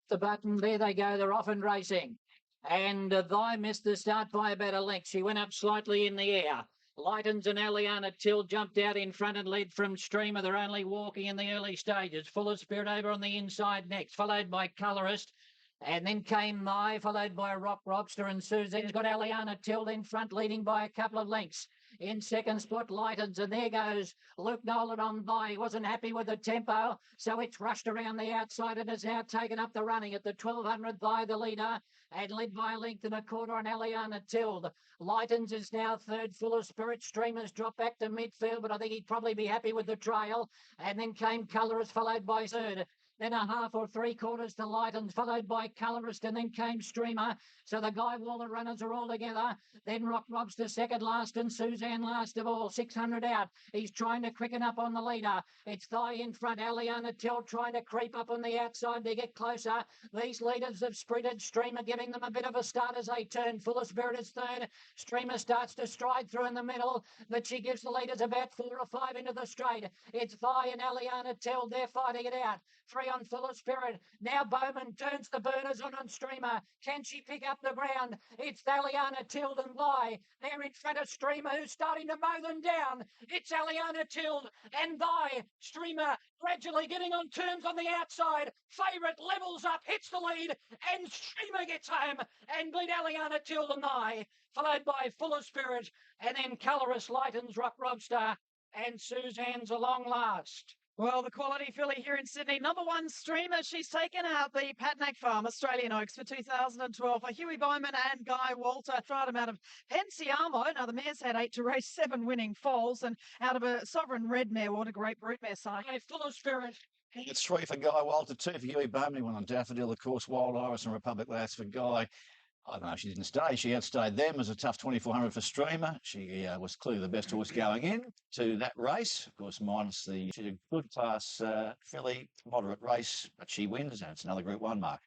The button, there they go. They're off and racing. And Thy missed the start by about a length. She went up slightly in the air. Lightens and Aliana Till jumped out in front and led from Streamer. They're only walking in the early stages. Full of Spirit over on the inside next, followed by Colorist. And then came Mai, followed by Rock Robster, and Suzanne's got Aliana Tilde in front, leading by a couple of lengths. In second spot, Lightens, and there goes Luke Nolan on by. He wasn't happy with the tempo, so it's rushed around the outside and has now taken up the running at the 1200th by the leader and led by a length and a quarter on Aliana Tilde. Lightens is now third, Full of Spirit. Streamers drop back to midfield, but I think he'd probably be happy with the trail. And then came Colourist, followed by third. Then a half or three quarters to Lightens, followed by Colourist, and then came Streamer. So the Guy Waller runners are all together. Then Rock Robster second last, and Suzanne last of all. 600 out. He's trying to quicken up on the leader. It's Thigh in front. Aliana Till trying to creep up on the outside to get closer. These leaders have sprinted. Streamer giving them a bit of a start as they turn. Full of Spirit is third. Streamer starts to stride through in the middle, but she gives the leaders about 4 or 5 into the straight. It's Thigh and Aliana Till. They're fighting it out. 3 on Full of Spirit. Now Bowman turns the burners on Streamer. Can she pick up the ground? It's Aliana Tilde and Thigh. They're in front of Streamer, who's starting to mow them down. It's Aliana Tilde and Thigh. Streamer gradually getting on terms on the outside. Favourite levels up, hits the lead, and Streamer gets home and beat Aliana Tilde and Thigh. Followed by Full of Spirit, and then Colourist, Lightens, Rock Robster, and Suzanne's a long last. Well, the quality filly here in Sydney. Number 1 Streamer. She's taken out the Patnack Farm Australian Oaks for 2012 for Huey Bowman and Guy Walter. Right amount of Pensiamo. Now, the mare's had 8 to race, 7 winning foals. And out of a Sovereign Red mare, what a great broodmare side. Full of Spirit. It's 3 for Guy Walter, 2 for Huey Bowman, 1 on Daffodil, of course, Wild Iris and Republic Lass for Guy. I don't know, she didn't stay. She outstayed them. It was a tough 2400 for Streamer. She was clearly the best horse going in to that race. Of course, minus she's a good class filly, moderate race, but she wins, and it's another Group 1 mark.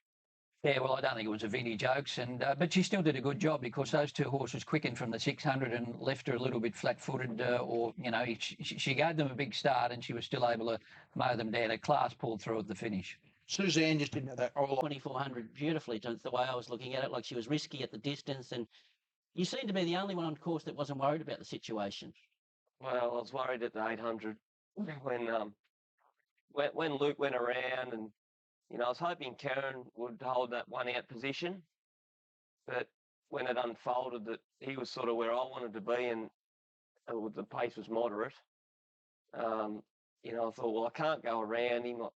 Yeah, well, I don't think it was a vintage Oaks, but she still did a good job because those 2 horses quickened from the 600 and left her a little bit flat-footed, or, you know, she gave them a big start and she was still able to mow them down. A class pulled through at the finish. Suzanne just didn't have that. 2400 beautifully, the way I was looking at it, like she was risky at the distance, and you seem to be the only one on course that wasn't worried about the situation. Well, I was worried at the 800 when Luke went around, and you know I was hoping Karen would hold that 1 out position, but when it unfolded, that he was sort of where I wanted to be, and the pace was moderate. You know, I thought, well, I can't go around him.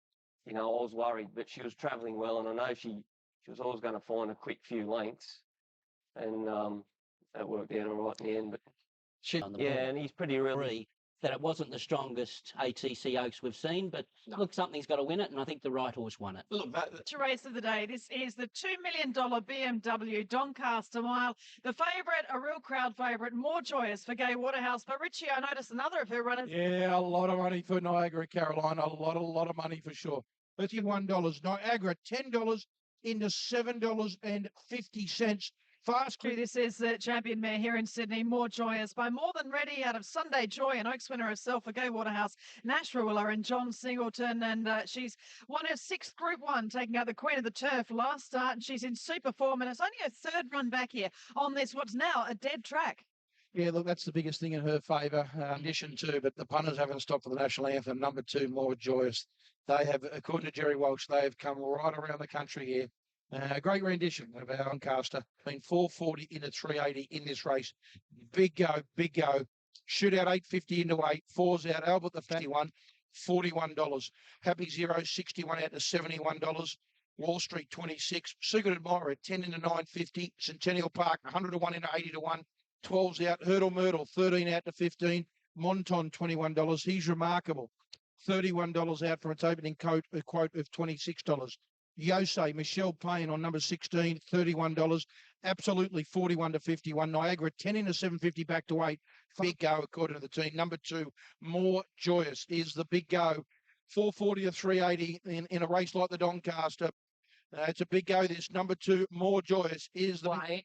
You know, I was worried, but she was travelling well, and I know she was always going to find a quick few lengths, and that worked out all right in the end. But and he's pretty really that it wasn't the strongest ATC Oaks we've seen, but look, something's got to win it, and I think the right horse won it. Look, to race of the day, this is the $2 million BMW Doncaster Mile. The favourite, a real crowd favourite, More Joyous for Gay Waterhouse. But Richie, I noticed another of her runners. Yeah, a lot of money for Niagara, Carolina. A lot of money for sure. Let's give $1. Niagara, $10 into $7.50. Fast. This is the champion mare here in Sydney, More Joyous, by More Than Ready out of Sunday Joy, and Oaks winner herself for Gay Waterhouse, Nashua and John Singleton, and she's won her 6th Group 1, taking out the Queen of the Turf last start, and she's in super form, and it's only her 3rd run back here on this, what's now a dead track. Yeah, look, that's the biggest thing in her favour, addition to, but the punters haven't stopped for the national anthem. Number 2, More Joyous. They have, according to Jerry Walsh, they have come right around the country here. Great rendition of our Doncaster. Been 440 into 380 in this race. Big go, big go. Shootout 850 into 8. 4's out. Albert the Fatty one, $41. Happy Zero, 61 out to $71. Wall Street, 26. Secret Admirer, 10 into 950. Centennial Park, 100 to 1 into 80 to 1. 12's out. Hurdle Myrtle, 13 out to 15. Monton, $21. He's Remarkable, $31 out from its opening quote of $26. Yosei, Michelle Payne on number 16, $31. Absolutely 41 to 51. Niagara, 10 into 750 back to 8. Big go according to the team. Number 2, More Joyous is the big go. 440 to 380 in a race like the Doncaster. It's a big go. This number 2, More Joyous is the.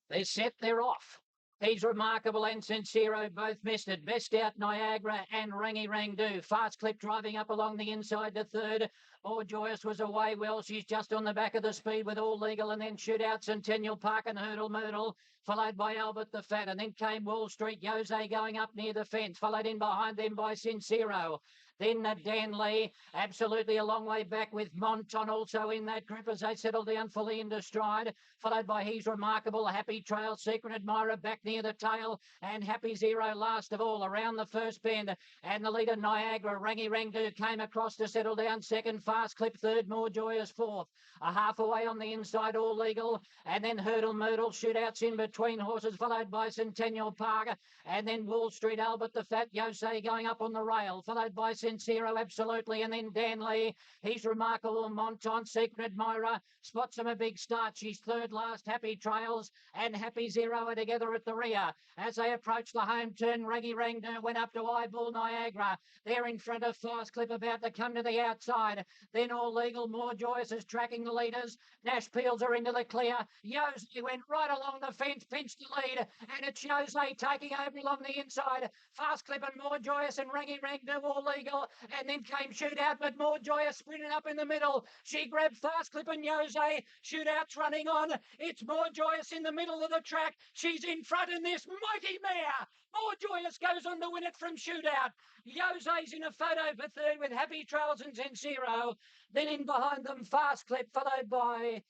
They're set, they're off. He's Remarkable and Sincero both missed it. Best out Niagara and Rangy Rangdu. Fast Clip driving up along the inside to 3rd. More Joyous was away well. She's just on the back of the speed with All Legal, and then Shootout, Centennial Park and Hurdle Myrtle, followed by Albert the Fat, and then came Wall Street, Jose going up near the fence, followed in behind them by Sincero. Then Dan Lee, absolutely a long way back with Monton also in that group as they settle down fully into stride, followed by He's Remarkable, Happy Trail, Secret Admirer back near the tail, and Happy Zero last of all around the first bend. And the leader Niagara, Rangi Rangdu came across to settle down second, Fast Clip third, More Joyous fourth. A half away on the inside, All Legal, and then Hurdle Myrtle, Shootouts in between horses, followed by Centennial Park, and then Wall Street, Albert the Fat, Jose going up on the rail, followed by Sincero, absolutely, and then Dan Lee, He's Remarkable, Monton, Secret Admirer, spots him a big start. She's third last, Happy Trails, and Happy Zero are together at the rear. As they approach the home turn, Rangi Rangdu went up to Eyeball Niagara. They're in front of Fast Clip, about to come to the outside. Then All Legal, More Joyous is tracking the leaders. Nash Peels are into the clear. Yosi went right along the fence, pinched the lead, and it's Jose taking over along the inside. Fast Clip and More Joyous and Rangi Rangdu, All Legal, and then came Shootout, but More Joyous sprinted up in the middle. She grabbed Fast Clip and Jose. Shootout's running on. It's More Joyous in the middle of the track. She's in front in this mighty mare. More Joyous goes on to win it from Shootout. Jose's in a photo for third with Happy Trails and Sincero. Then in behind them, Fast Clip, followed by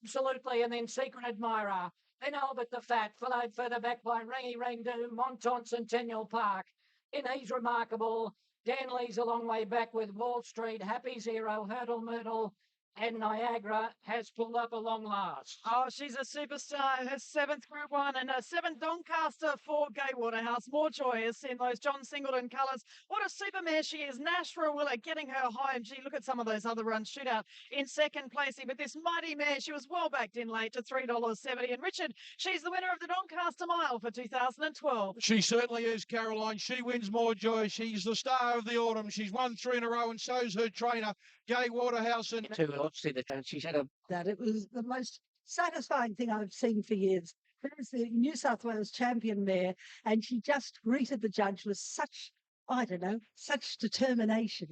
Absolutely, and then Secret Admirer. Then Albert the Fat, followed further back by Rangi Rangdu, Monton, Centennial Park. Then He's Remarkable. Dan Lee's a long way back with Wall Street, Happy Zero, Hurdle Myrtle, and Niagara has pulled up a long last. Oh, she's a superstar. Her seventh Group 1 and her seventh Doncaster for Gay Waterhouse. More Joyous in those John Singleton colours. What a super mare she is. Nash Rawiller getting her home. Gee, look at some of those other runs. Shootout in second place. But this mighty mare, she was well backed in late to $3.70. And Richard, she's the winner of the Doncaster Mile for 2012. She certainly is, Caroline. She wins More Joy. She's the star of the autumn. She's won 3 in a row, and so's her trainer, Gay Waterhouse. And Obviously, she's had a that it was the most satisfying thing I've seen for years. There's the New South Wales champion there, and she just greeted the judge with such, I don't know, such determination.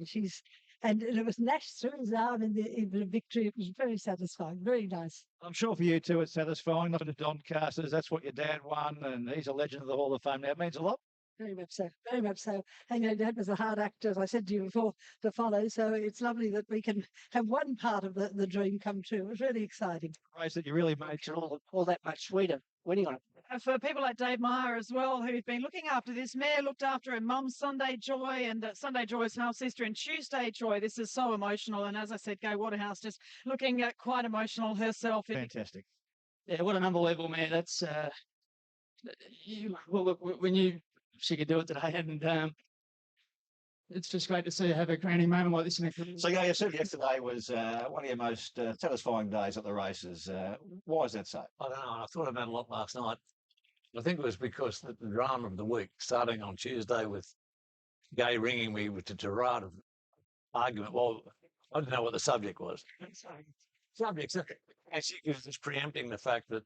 And it was Nash through his arm in the victory. It was very satisfying, very nice. I'm sure for you too, it's satisfying. Not for the Doncasters, that's what your dad won, and he's a legend of the Hall of Fame now. It means a lot. Very much so, very much so. And Dad was a hard actor, as I said to you before, to follow. So it's lovely that we can have one part of the dream come true. It was really exciting. Race that you really made all that much sweeter winning on it. For people like Dave Meyer as well, who've been looking after this mare, looked after her mum, Sunday Joy, and Sunday Joy's half sister, and Tuesday Joy. This is so emotional. And as I said, Gay Waterhouse just looking quite emotional herself. Fantastic. Yeah, what an unbelievable mare. That's when you she could do it today, and it's just great to see her have a crowning moment like this. So, yeah, you said yesterday was one of your most satisfying days at the races. Why is that so? I don't know. I thought about it a lot last night. I think it was because the drama of the week, starting on Tuesday with Gay ringing me with the tirade of argument. Well, I didn't know what the subject was. Subject, actually, it was just preempting the fact that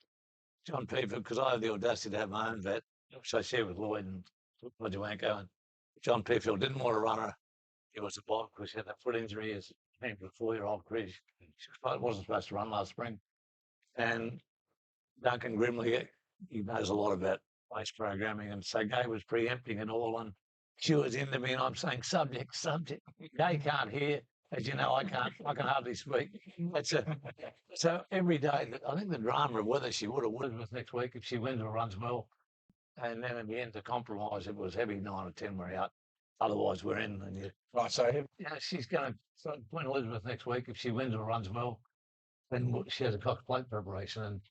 John Peever, because I have the audacity to have my own vet, which I share with Lloyd and Roger Wanko, and John Peefield didn't want to run her. He was a block because he had that foot injury as a 4-year-old Chris. She wasn't supposed to run last spring. And Duncan Grimley, he knows a lot about race programming, and so Gay was preempting it all, and she was into me, and I'm saying subject. Gay can't hear. As you know, I can hardly speak. So every day, I think the drama of whether she would have Elizabeth next week if she wins or runs well. And then in the end, the compromise, it was heavy 9 or 10 we're out. Otherwise, we're in. And right, so she's going to win Elizabeth next week if she wins or runs well. Then she has a Cox Plate preparation. And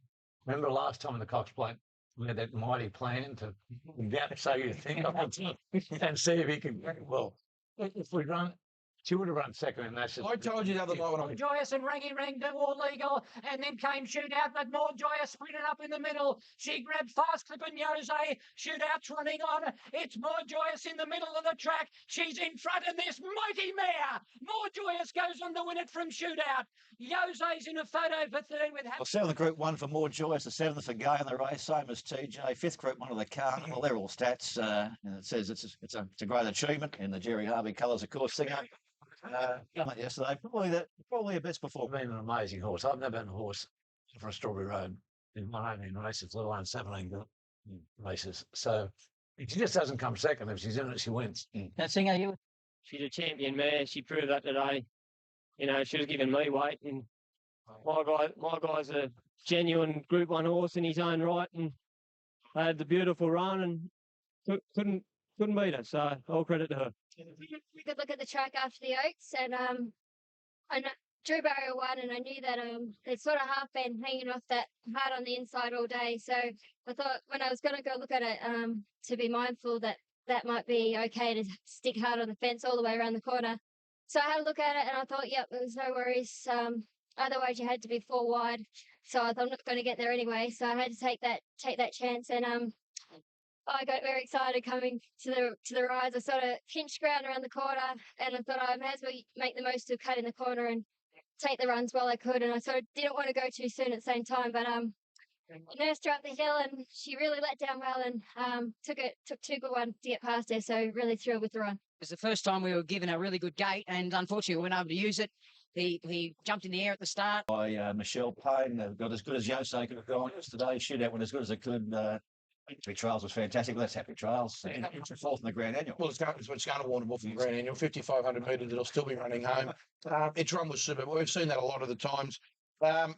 remember last time in the Cox Plate, we had that mighty plan to get so you think of it and see if he can. Well, if we run. She would have run second in that. I told you the other night when I Joyous and Rangi Rangdu, All Legal, and then came Shootout, but More Joyous sprinted up in the middle. She grabbed Fast Clip and Jose. Shootout's running on. It's More Joyous in the middle of the track. She's in front of this mighty mare. More Joyous goes on to win it from Shootout. Jose's in a photo for third with. Well, 7th Group 1 for More Joyous, the 7th for Gay in the race, same as TJ. 5th Group 1 of the Carnival. They're all stats. And it says it's a great achievement in the Jerry Harvey colours, of course. Singer. Yesterday, probably the best performance. Been an amazing horse. I've never had a horse for a Strawberry Road in my 18 races, let alone 17 races. So if she just doesn't come second, if she's in it, she wins. Now, Singer, you She's a champion mare. She proved that today. You know, she was giving me weight, and my guy's a genuine Group 1 horse in his own right, and had the beautiful run and couldn't beat her. So all credit to her. We could look at the track after the Oaks, and I know Drew Barrier won, and I knew that it's sort of half been hanging off that hard on the inside all day. So I thought when I was going to go look at it, to be mindful that that might be okay to stick hard on the fence all the way around the corner. So I had a look at it, and I thought, yep, there was no worries. Otherwise, you had to be 4 wide. So I thought I'm not going to get there anyway. So I had to take that chance, and I got very excited coming to the rise. I sort of pinched ground around the corner, and I thought I may as well make the most of cutting the corner and take the runs while I could. And I sort of didn't want to go too soon at the same time, but I nursed her up the hill, and she really let down well, and took 2 good ones to get past her. So really thrilled with the run. It was the first time we were given a really good gate, and unfortunately we weren't able to use it. He jumped in the air at the start. By Michelle Payne, got as good as Yosei could have gone yesterday. Shootout went as good as it could. Happy Trials was fantastic. Well, that's Happy Trials. Fourth in the Grand Annual. Well, it's going to warn off in the Grand Annual. 5,500 metres, it'll still be running home. Its run was super. We've seen that a lot of the times.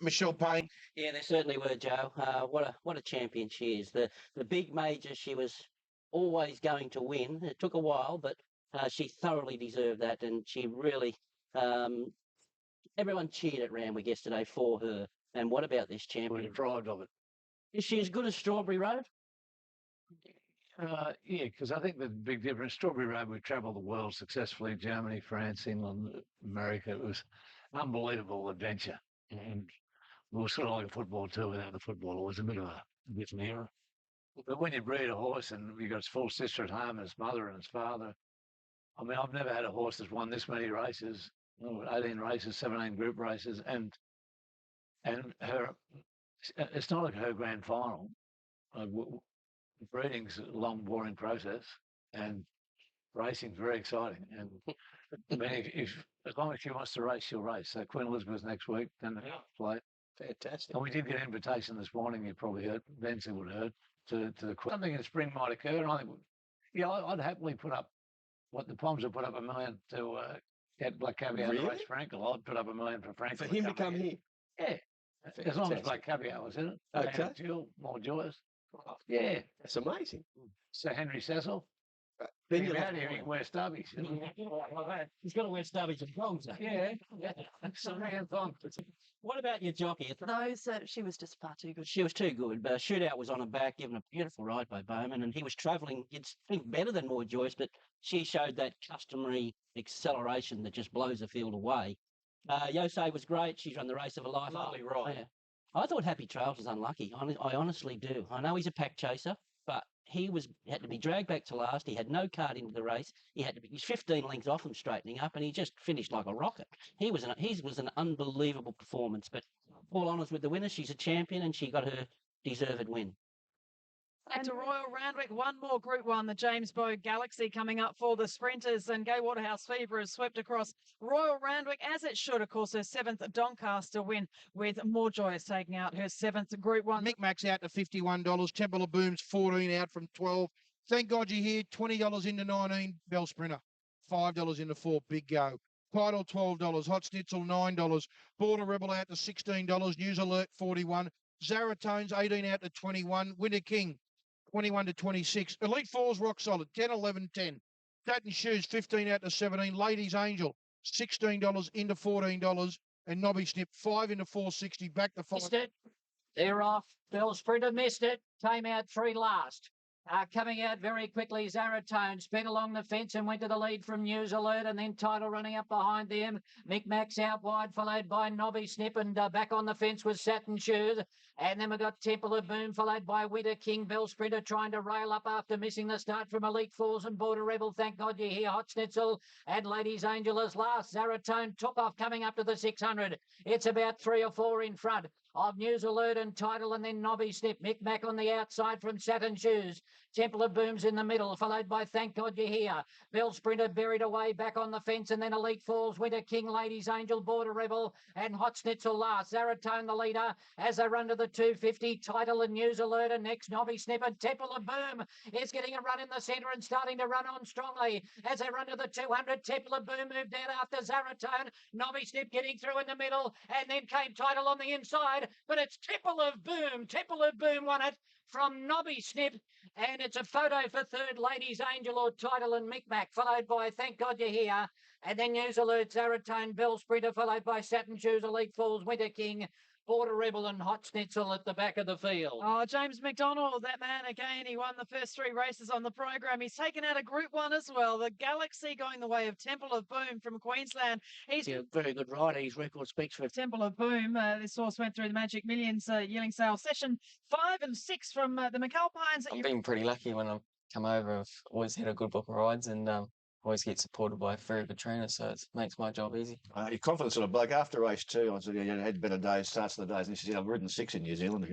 Michelle Payne. Yeah, they certainly were, Joe. What a champion she is. The big major, she was always going to win. It took a while, but she thoroughly deserved that, and she really. Everyone cheered at Randwick yesterday for her. And what about this champion? The drive of it. Is she as good as Strawberry Road? Yeah, because I think the big difference, Strawberry Road, we've travelled the world successfully, Germany, France, England, America. It was an unbelievable adventure. And we were sort of like a football tour without the football. It was a bit of a different era. But when you breed a horse and you've got his full sister at home and his mother and his father, I mean, I've never had a horse that's won this many races, 18 races, 17 group races, and her, it's not like her grand final. Breeding's a long, boring process, and racing's very exciting. And I mean, if as long as she wants to race, she'll race. So Queen Elizabeth next week, then the play. Fantastic. And we did get an invitation this morning. You probably heard, Benson would have heard, to the Queen. Something in spring might occur. And I think, I'd happily put up what the Poms have put up $1 million to get Black Caviar to race Frankel. I'd put up $1 million for Frankel. For him to come here? Yeah. As long as Black Caviar was in it. Okay. And Jill, more joyous. Yeah. That's amazing. Sir Henry Cecil. Then Get you'll him have out here, he can wear stubbies. He's got to wear stubbies and thongs. Yeah. So thongs. What about your jockey? No, so she was just far too good. She was too good. Shootout was on her back, given a beautiful ride by Bowman, and he was travelling, you'd think, better than More Joyce, but she showed that customary acceleration that just blows the field away. Yosei was great. She's run the race of her life. Lovely ride. I thought Happy Trails was unlucky. I honestly do. I know he's a pack chaser, but he had to be dragged back to last. He had no card into the race. He's 15 lengths off him straightening up, and he just finished like a rocket. His was an unbelievable performance. But all honours with the winner. She's a champion, and she got her deserved win. Back to Royal Randwick, one more Group 1, the James Bow Galaxy coming up for the sprinters, and Go Waterhouse Fever has swept across Royal Randwick, as it should, of course, her 7th Doncaster win, with More Joyous taking out her 7th Group 1. Micmac's out to $51. Temple of Boom's 14 out from 12. Thank God you're here. $20 into 19. Bell Sprinter. $5 into 4. Big Go. Title $12. Hot Schnitzel $9. Border Rebel out to $16. News Alert 41. Zaratones 18 out to 21. Winter King 21 to 26. Elite Fours rock solid 10, 11, 10. Satin Shoes 15 out to 17. Ladies Angel $16 into $14. And Nobby Snip 5 into 460. Back to 5. Missed it. They're off. Bell Sprinter missed it. Came out 3 last. Coming out very quickly, Zaratone sped along the fence and went to the lead from News Alert, and then Title running up behind them. Micmac's out wide, followed by Nobby Snip, and back on the fence was Satin Shoes. And then we've got Temple of Boom, followed by Winter King. Bell Sprinter trying to rail up after missing the start from Elite Fours and Border Rebel. Thank God you're here. Hot Schnitzel and Ladies Angel is last. Zaratone took off coming up to the 600. It's about 3 or 4 in front. of News Alert and Title, and then Nobby Snip. Micmac on the outside from Satin Shoes. Temple of Boom's in the middle, followed by Thank God You're Here. Bell Sprinter buried away back on the fence, and then Elite Falls, Winter King, Ladies Angel, Border Rebel, and Hot Schnitzel last. Zaratone the leader as they run to the 250. Title and News Alert, and next Nobby Snip and Temple of Boom is getting a run in the centre and starting to run on strongly as they run to the 200. Temple of Boom moved out after Zaratone. Nobby Snip getting through in the middle, and then came Title on the inside, but it's Temple of Boom. Temple of Boom won it from Nobby Snip, and it's a photo for third, Ladies Angel or Title and Micmac, followed by Thank God You're Here, and then News Alert, Zaratone, Bell Sprinter, followed by Satin Shoes, Elite Falls, Winter King, Border Rebel and Hot Schnitzel at the back of the field. Oh, James McDonald, that man again, he won the first 3 races on the program. He's taken out a Group 1 as well. The Galaxy going the way of Temple of Boom from Queensland. He's a very good rider. His record speaks for it. Temple of Boom. This horse went through the Magic Millions yearling sale session 5 and 6 from the McAlpines. I've been pretty lucky when I've come over. I've always had a good book of rides and always get supported by a very good trainer, so it makes my job easy. You're confident sort of bloke after race 2. I said, you had better days, starts of the days. And he said, I've ridden 6 in New Zealand.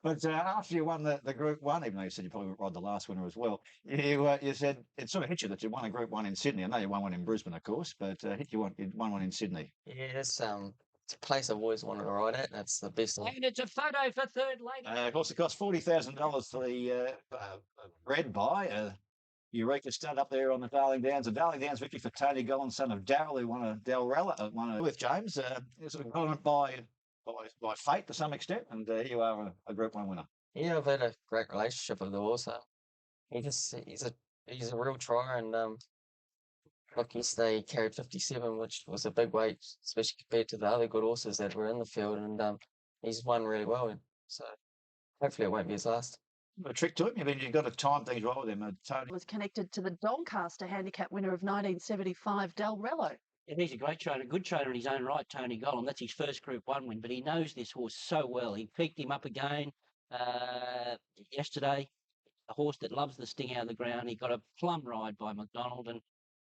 But after you won the Group 1, even though you said you probably would ride the last winner as well, you said it sort of hit you that you won a Group 1 in Sydney. I know you won one in Brisbane, of course, but you won one in Sydney. Yeah, it's a place I've always wanted to ride at. That's the best. And it's a photo for third, lady. Of course, it cost $40,000 for the bred by Eureka stud up there on the Darling Downs. A Darling Downs victory for Tony Gollan, son of Darrell, who won with James. Sort of gone by fate to some extent, and here you are a Group 1 winner. Yeah, I've had a great relationship with the horse. He's a real trier, and look, yesterday he carried 57, which was a big weight, especially compared to the other good horses that were in the field, and he's won really well. So hopefully it won't be his last. A trick to it. I mean, you've got to time things right with him. Tony Was connected to the Doncaster handicap winner of 1975, Del Rello. Yeah, he's a great trainer, good trainer in his own right, Tony Gollan. That's his first Group 1 win, but he knows this horse so well. He picked him up again yesterday, a horse that loves the sting out of the ground. He got a plum ride by McDonald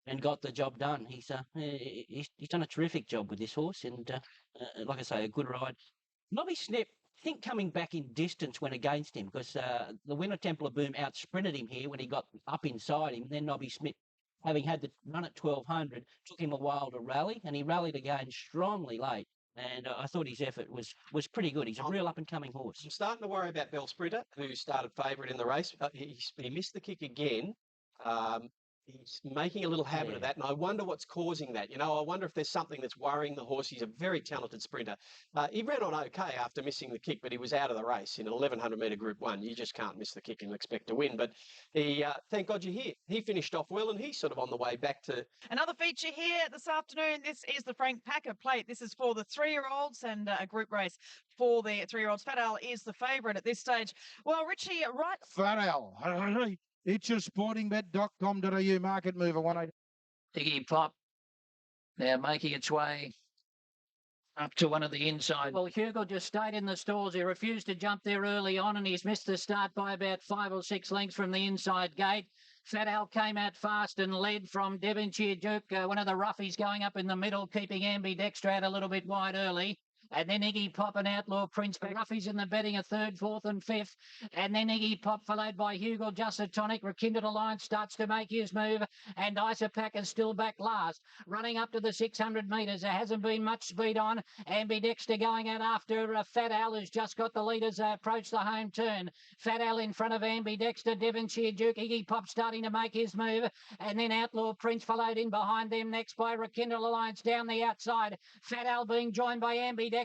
and got the job done. He's done a terrific job with this horse, and like I say, a good ride. Nobby Snip, I think coming back in distance went against him because the winner Temple of Boom out-sprinted him here when he got up inside him. Then Nobby Snip, having had the run at 1200, took him a while to rally, and he rallied again strongly late. And I thought his effort was pretty good. He's a real up-and-coming horse. I'm starting to worry about Bell Sprinter, who started favourite in the race. He missed the kick again. He's making a little habit of that, and I wonder what's causing that. You know, I wonder if there's something that's worrying the horse. He's a very talented sprinter. He ran on okay after missing the kick, but he was out of the race in an 1100-metre Group 1. You just can't miss the kick and expect to win. But he, thank God you're here. He finished off well, and he's sort of on the way back to... Another feature here this afternoon. This is the Frank Packer Plate. This is for the 3-year-olds and a group race for the 3-year-olds. Fat Al is the favourite at this stage. Well, Richie, right... Fat Al. It's your sportingbet.com.au market mover 180. Iggy Pop now making its way up to one of the inside. Well, Hugo just stayed in the stalls. He refused to jump there early on, and he's missed the start by about 5 or 6 lengths from the inside gate. Fat Al came out fast and led from Devonshire Duke, one of the roughies going up in the middle, keeping Ambidextra out a little bit wide early. And then Iggy Pop and Outlaw Prince. The roughies in the betting are 3rd, 4th and 5th. And then Iggy Pop followed by Hugo Jusatonic. Rekindled Alliance starts to make his move. And Isapac is still back last. Running up to the 600 metres. There hasn't been much speed on. Ambidexter going out after Fat Al, who's just got the leaders approach the home turn. Fat Al in front of Ambidexter. Devonshire Duke. Iggy Pop starting to make his move. And then Outlaw Prince followed in behind them next by Rekindled Alliance down the outside. Fat Al being joined by Ambidexter.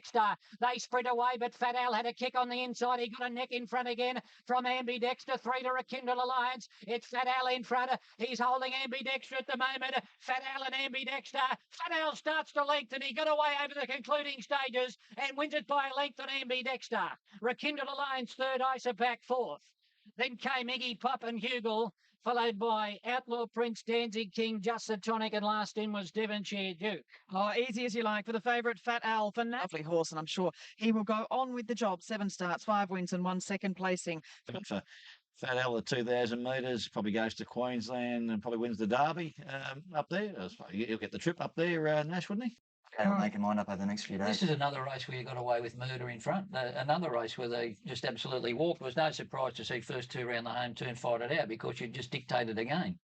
They spread away, but Fat Al had a kick on the inside. He got a neck in front again from Ambidexter. 3 to Rekindled Alliance. It's Fat Al in front. He's holding Ambidexter at the moment. Fat Al and Ambidexter. Fat Al starts to lengthen. He got away over the concluding stages and wins it by a length on Ambidexter. Rekindled Alliance 3rd, Isapac 4th. Then came Iggy Pop and Hugel, followed by Outlaw Prince, Danzig King, Jusatonic, and last in was Devonshire Duke. Oh, easy as you like for the favourite Fat Al. For lovely horse, and I'm sure he will go on with the job. 7 starts, 5 wins and 1 second placing. For Fat Al, the 2,000 metres, probably goes to Queensland and probably wins the Derby up there. He'll get the trip up there, Nash, wouldn't he? He'll make his mind up over the next few days. This is another race where you got away with murder in front. Another race where they just absolutely walked. It was no surprise to see first two round the home turn fight it out because you just dictated a game.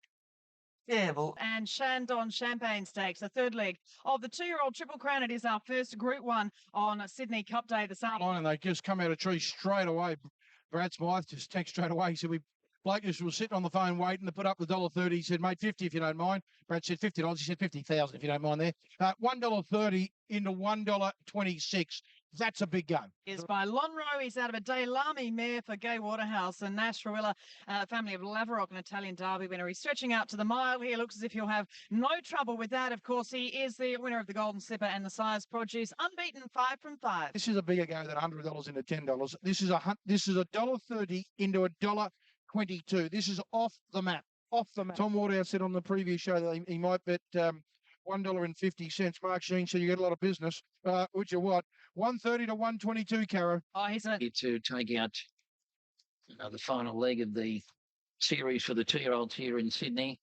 Yeah, well. And Shandon Champagne Stakes, the third leg of the 2-year-old Triple Crown. It is our first Group 1 on Sydney Cup Day this afternoon. And they just come out of tree straight away. Brad Smythe just texted straight away. He said, Blake just was sitting on the phone waiting to put up the $1.30. He said, mate, 50 if you don't mind. Brad said $50. He said 50,000 if you don't mind there. $1.30 into $1.26. That's a big game. Is by Lonro. He's out of a Daylami mare for Gay Waterhouse, and Nash Ruilla, family of Laverock, an Italian Derby winner. He's stretching out to the mile here. Looks as if he'll have no trouble with that. Of course, he is the winner of the Golden Slipper and the Sire's Produce, unbeaten 5 from 5. This is a bigger go than $100 into $10. This is $1.30 into $1.22. This is off the map. Off the map. Tom Waterhouse said on the previous show that he might bet $1.50. Mark Sheen said you get a lot of business. Which are what? 130 to 122, Caro. Oh, he's a... To take out the final leg of the series for the 2-year-olds here in Sydney.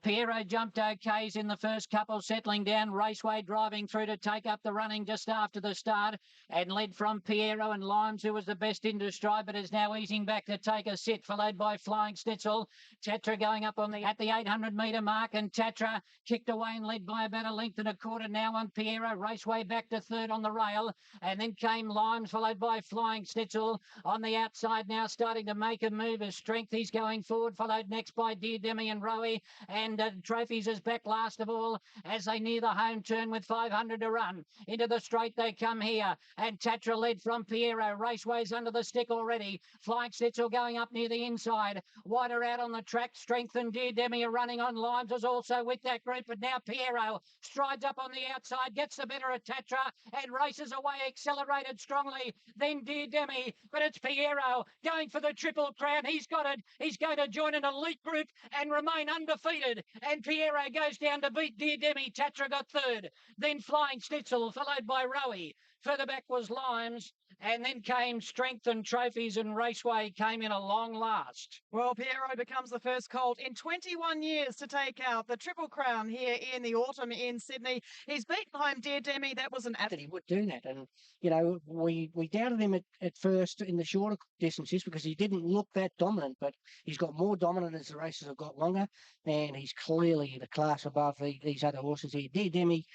Piero jumped okays in the first couple, settling down. Raceway driving through to take up the running just after the start and led from Piero and Limes, who was the best into stride, but is now easing back to take a sit, followed by Flying Schnitzel. Tatra going up at the 800-metre mark, and Tatra kicked away and led by about a length and a quarter now on Piero. Raceway back to third on the rail, and then came Limes, followed by Flying Schnitzel on the outside now, starting to make a move as Strength. He's going forward, followed next by Dear Demi and Rowie. And Trophies is back last of all as they near the home turn with 500 to run. Into the straight they come here, and Tatra led from Piero. Raceway's under the stick already. Flying Schnitzel going up near the inside. Wider out on the track. Strength and Dear Demi are running on. Limes is also with that group, but now Piero strides up on the outside, gets the better of Tatra and races away, accelerated strongly. Then Dear Demi, but it's Piero going for the Triple Crown. He's got it. He's going to join an elite group and remain undefeated. And Piero goes down to beat Dear Demi. Tatra got third. Then Flying Schnitzel, followed by Rowie. Further back was Limes. And then came Strength and Trophies, and Raceway came in a long last. Well, Piero becomes the first colt in 21 years to take out the Triple Crown here in the autumn in Sydney. He's beaten home Dear Demi. That was an... That he would do that. And, you know, we doubted him at first in the shorter distances because he didn't look that dominant, but he's got more dominant as the races have got longer, and he's clearly in a class above these other horses here. Dear Demi...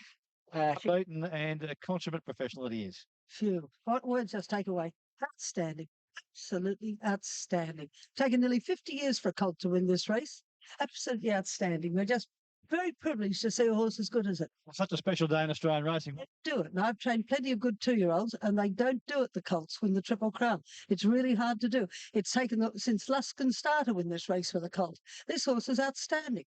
beaten and a consummate professional that he is. Phew. What words just take away? Outstanding. Absolutely outstanding. Taken nearly 50 years for a colt to win this race. Absolutely outstanding. We're just very privileged to see a horse as good as it. Such a special day in Australian racing. They do it. And I've trained plenty of good 2-year-olds, and they don't do it, the colts win the Triple Crown. It's really hard to do. It's taken since Luskin Star to win this race for the colt. This horse is outstanding.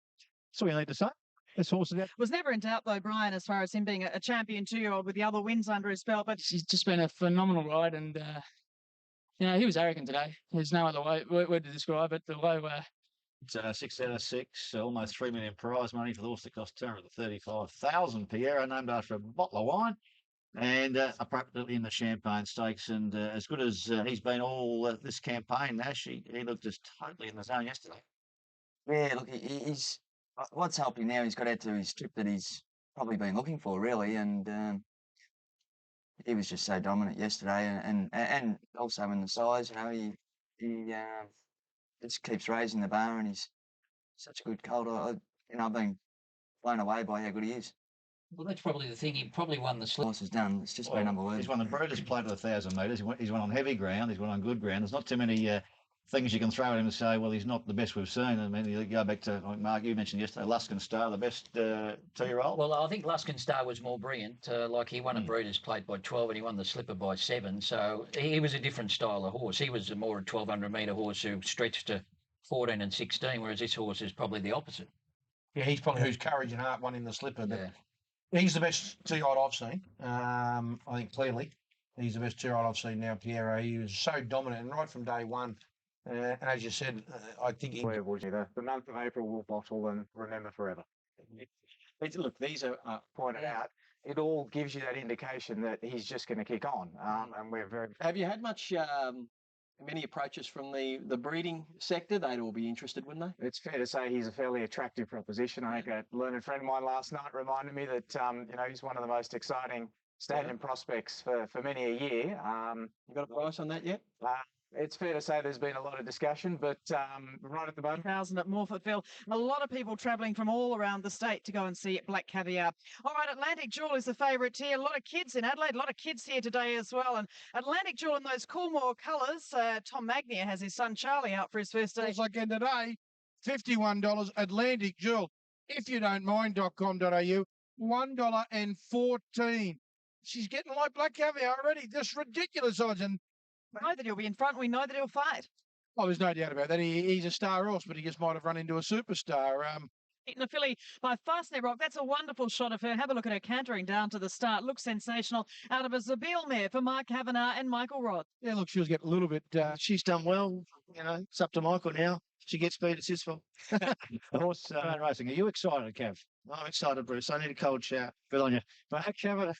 That's all you need to say. This horse was never in doubt, though, Brian, as far as him being a champion 2-year-old with the other wins under his belt. But he's just been a phenomenal ride, and you know, he was arrogant today. There's no other word to describe it. The way it's 6 out of 6, almost $3 million prize money for the horse that cost Tara the 35,000. Piero, named after a bottle of wine, and appropriately in the Champagne Stakes. And as good as he's been all this campaign, Nash, he looked just totally in the zone yesterday. Yeah, look, he's. What's helping now, he's got out to his trip that he's probably been looking for, really, and he was just so dominant yesterday, and also in the size, you know, he just keeps raising the bar, and he's such a good colt. I've been blown away by how good he is. Well, that's probably the thing. He probably won the slip. Horse is done. It's just been unbelievable. He's won the Breeders' Plate at 1,000 metres. He's won on heavy ground. He's won on good ground. There's not too many things you can throw at him and say, well, he's not the best we've seen. I mean, you go back to, like Mark, you mentioned yesterday, Luskin Star, the best 2-year-old. Well, I think Luskin Star was more brilliant. Like, he won a Breeders' Plate by 12 and he won the Slipper by 7. So he was a different style of horse. He was a more 1,200-metre horse who stretched to 14 and 16, whereas this horse is probably the opposite. Yeah, he's probably whose Courage and Heart won in the Slipper. But he's the best 2-year-old I've seen. I think clearly he's the best 2-year-old I've seen now, Piero. He was so dominant, and right from day one. And as you said, I think he... Where was he? The month of April will bottle and remember forever. Look, these are pointed out. It all gives you that indication that he's just going to kick on. And we're very... Have you had much many approaches from the breeding sector, they'd all be interested, wouldn't they? It's fair to say he's a fairly attractive proposition. I think a learned friend of mine last night reminded me that he's one of the most exciting stallion prospects for many a year. You got a price on that yet? It's fair to say there's been a lot of discussion, but right at the moment. 1,000 at Morfettville. A lot of people travelling from all around the state to go and see Black Caviar. All right, Atlantic Jewel is the favourite here. A lot of kids in Adelaide, a lot of kids here today as well. And Atlantic Jewel in those Coolmore colours. Tom Magnier has his son Charlie out for his first day. Also again today, $51 Atlantic Jewel. If you don't mind.com.au, $1.14. She's getting like Black Caviar already. Just ridiculous odds. And we know that he'll be in front. We know that he'll fight. Oh, there's no doubt about that. He's a star horse, but he just might have run into a superstar. Eaten a filly by Fastnet Rock. That's a wonderful shot of her. Have a look at her cantering down to the start. Looks sensational. Out of a Zabeel mare for Mark Kavanagh and Michael Rod. Yeah, look, she was getting a little bit... she's done well. It's up to Michael now. She gets speed, it's his fault. Horse racing. Are you excited, Kev? I'm excited, Bruce. I need a cold shower. Good on you. Mark Kavanagh.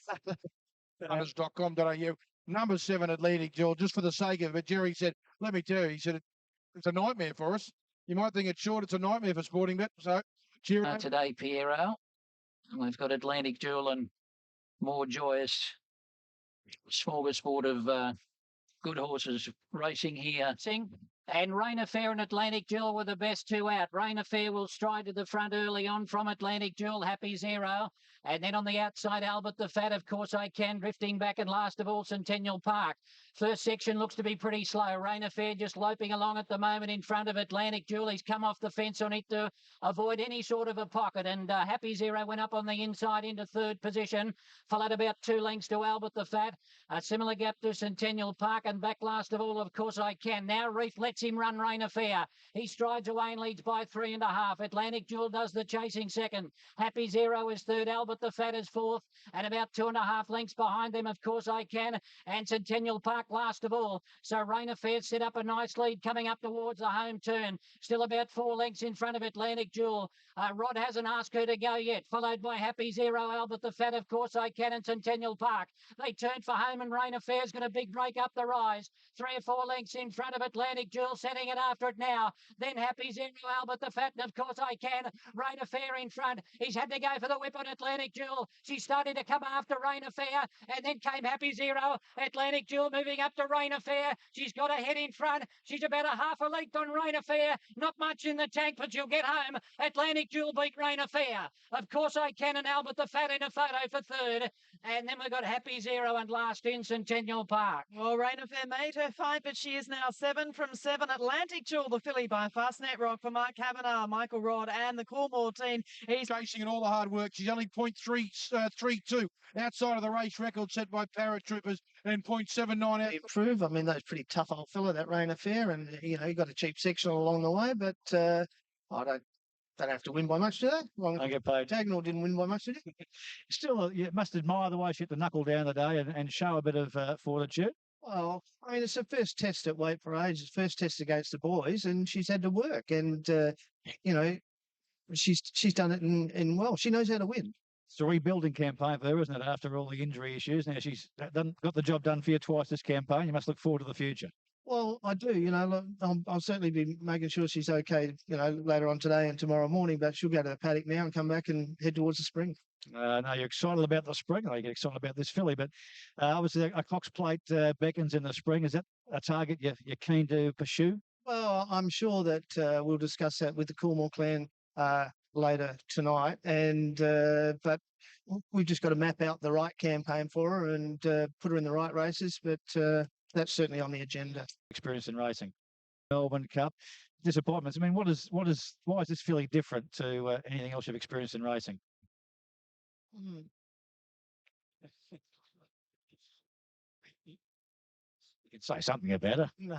Numbers.com.au. Number 7 Atlantic Jewel, just for the sake of it. Jerry said, let me tell you, he said, it's a nightmare for us. You might think it's short, it's a nightmare for Sporting Bet. So, cheer today, Piero. We've got Atlantic Jewel and more joyous smorgasbord of good horses racing here. And Rain Affair and Atlantic Jewel were the best two out. Rain Affair will stride to the front early on from Atlantic Jewel, Happy Zero. And then on the outside, Albert the Fat, of course I can, drifting back, and last of all, Centennial Park. First section looks to be pretty slow. Rain Affair just loping along at the moment in front of Atlantic Jewel. He's come off the fence on it to avoid any sort of a pocket. And Happy Zero went up on the inside into third position, followed about 2 lengths to Albert the Fat. A similar gap to Centennial Park, and back last of all, of course I can. Now Reef lets him run Rain Affair. He strides away and leads by 3.5. Atlantic Jewel does the chasing second. Happy Zero is third. Albert the Fat is fourth. And about 2.5 lengths behind them, of course I can. And Centennial Park last of all. So Rain Affair set up a nice lead coming up towards the home turn. Still about 4 lengths in front of Atlantic Jewel. Rod hasn't asked her to go yet. Followed by Happy Zero, Albert the Fat, of course I can, and Centennial Park. They turn for home, and Rain Affair's got a big break up the rise. 3 or 4 lengths in front of Atlantic Jewel, setting it after it now. Then Happy Zero, Albert the Fat, and of course I can. Rain Affair in front. He's had to go for the whip on Atlantic Jewel. She started to come after Rain Affair, and then came Happy Zero. Atlantic Jewel moving up to Rain Affair. She's got a head in front. She's about a half a length on Rain Affair. Not much in the tank, but she'll get home. Atlantic Jewel beat Rain Affair. Of course I can, and Albert the Fat in a photo for third. And then we've got Happy Zero and last in Centennial Park. Well, Rain Affair made her fight, but she is now 7 from 7. Atlantic Jewel, the filly by Fastnet Rock for Mark Kavanagh, Michael Rod and the Coolmore team. He's chasing and all the hard work. She's only 0.332 outside of the race record set by Paratroopers, and 0.79 out. Improve. I mean, that's pretty tough old fella, that Rain Affair, and he got a cheap sectional along the way, but I don't have to win by much, do they? Well, I get paid. Dagnall didn't win by much, did he? Still, you must admire the way she hit the knuckle down today and show a bit of fortitude. Well, I mean, it's her first test at weight for age, it's first test against the boys, and she's had to work, and she's done it in well. She knows how to win. It's a rebuilding campaign for her, isn't it? After all the injury issues, now she's got the job done for you twice this campaign. You must look forward to the future. Well, I do. Look, I'll certainly be making sure she's okay. Later on today and tomorrow morning, but she'll go to the paddock now and come back and head towards the spring. No, you're excited about the spring. I get excited about this filly, but obviously a Cox Plate beckons in the spring. Is that a target you're keen to pursue? Well, I'm sure that we'll discuss that with the Coolmore clan later tonight, and but we've just got to map out the right campaign for her and put her in the right races. But that's certainly on the agenda. Experience in racing, Melbourne Cup, disappointments. I mean, why is this filly different to anything else you've experienced in racing? Hmm. You could say something about her. No,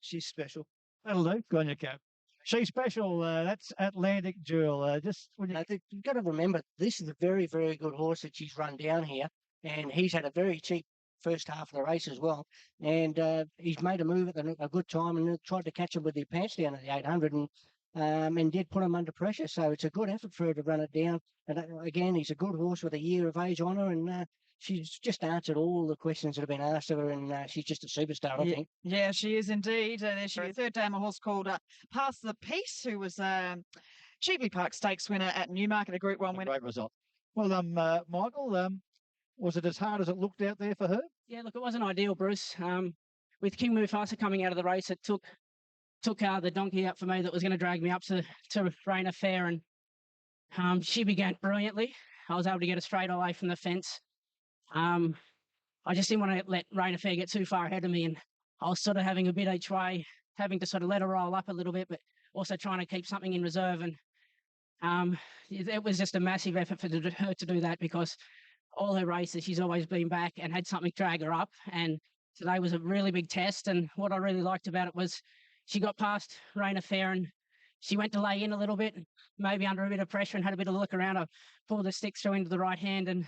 she's special. That'll do. Go on your cap. She's special. That's Atlantic Jewel. You've got to remember, this is a very, very good horse that she's run down here, and he's had a very cheap first half of the race as well. And he's made a move at a good time and tried to catch him with their pants down at the 800 and did put him under pressure. So it's a good effort for her to run it down. And again, he's a good horse with a year of age on her, and she's just answered all the questions that have been asked of her, and she's just a superstar, I think. Yeah, she is indeed. There's a third dam, a horse called Pass the Peace, who was Cheveley Park Stakes winner at Newmarket, a Group 1 winner. Great result. Well done, Michael. Was it as hard as it looked out there for her? Yeah, look, it wasn't ideal, Bruce. With King Mufasa coming out of the race, it took the donkey out for me that was going to drag me up to Rain Fair, and she began brilliantly. I was able to get her straight away from the fence. I just didn't want to let Rain Fair get too far ahead of me, and I was sort of having a bit each way, having to sort of let her roll up a little bit, but also trying to keep something in reserve. And it was just a massive effort for her to do that, because all her races she's always been back and had something drag her up, and today was a really big test. And what I really liked about it was she got past Rain Fair and she went to lay in a little bit, maybe under a bit of pressure, and had a bit of a look around. I pulled the stick through into the right hand and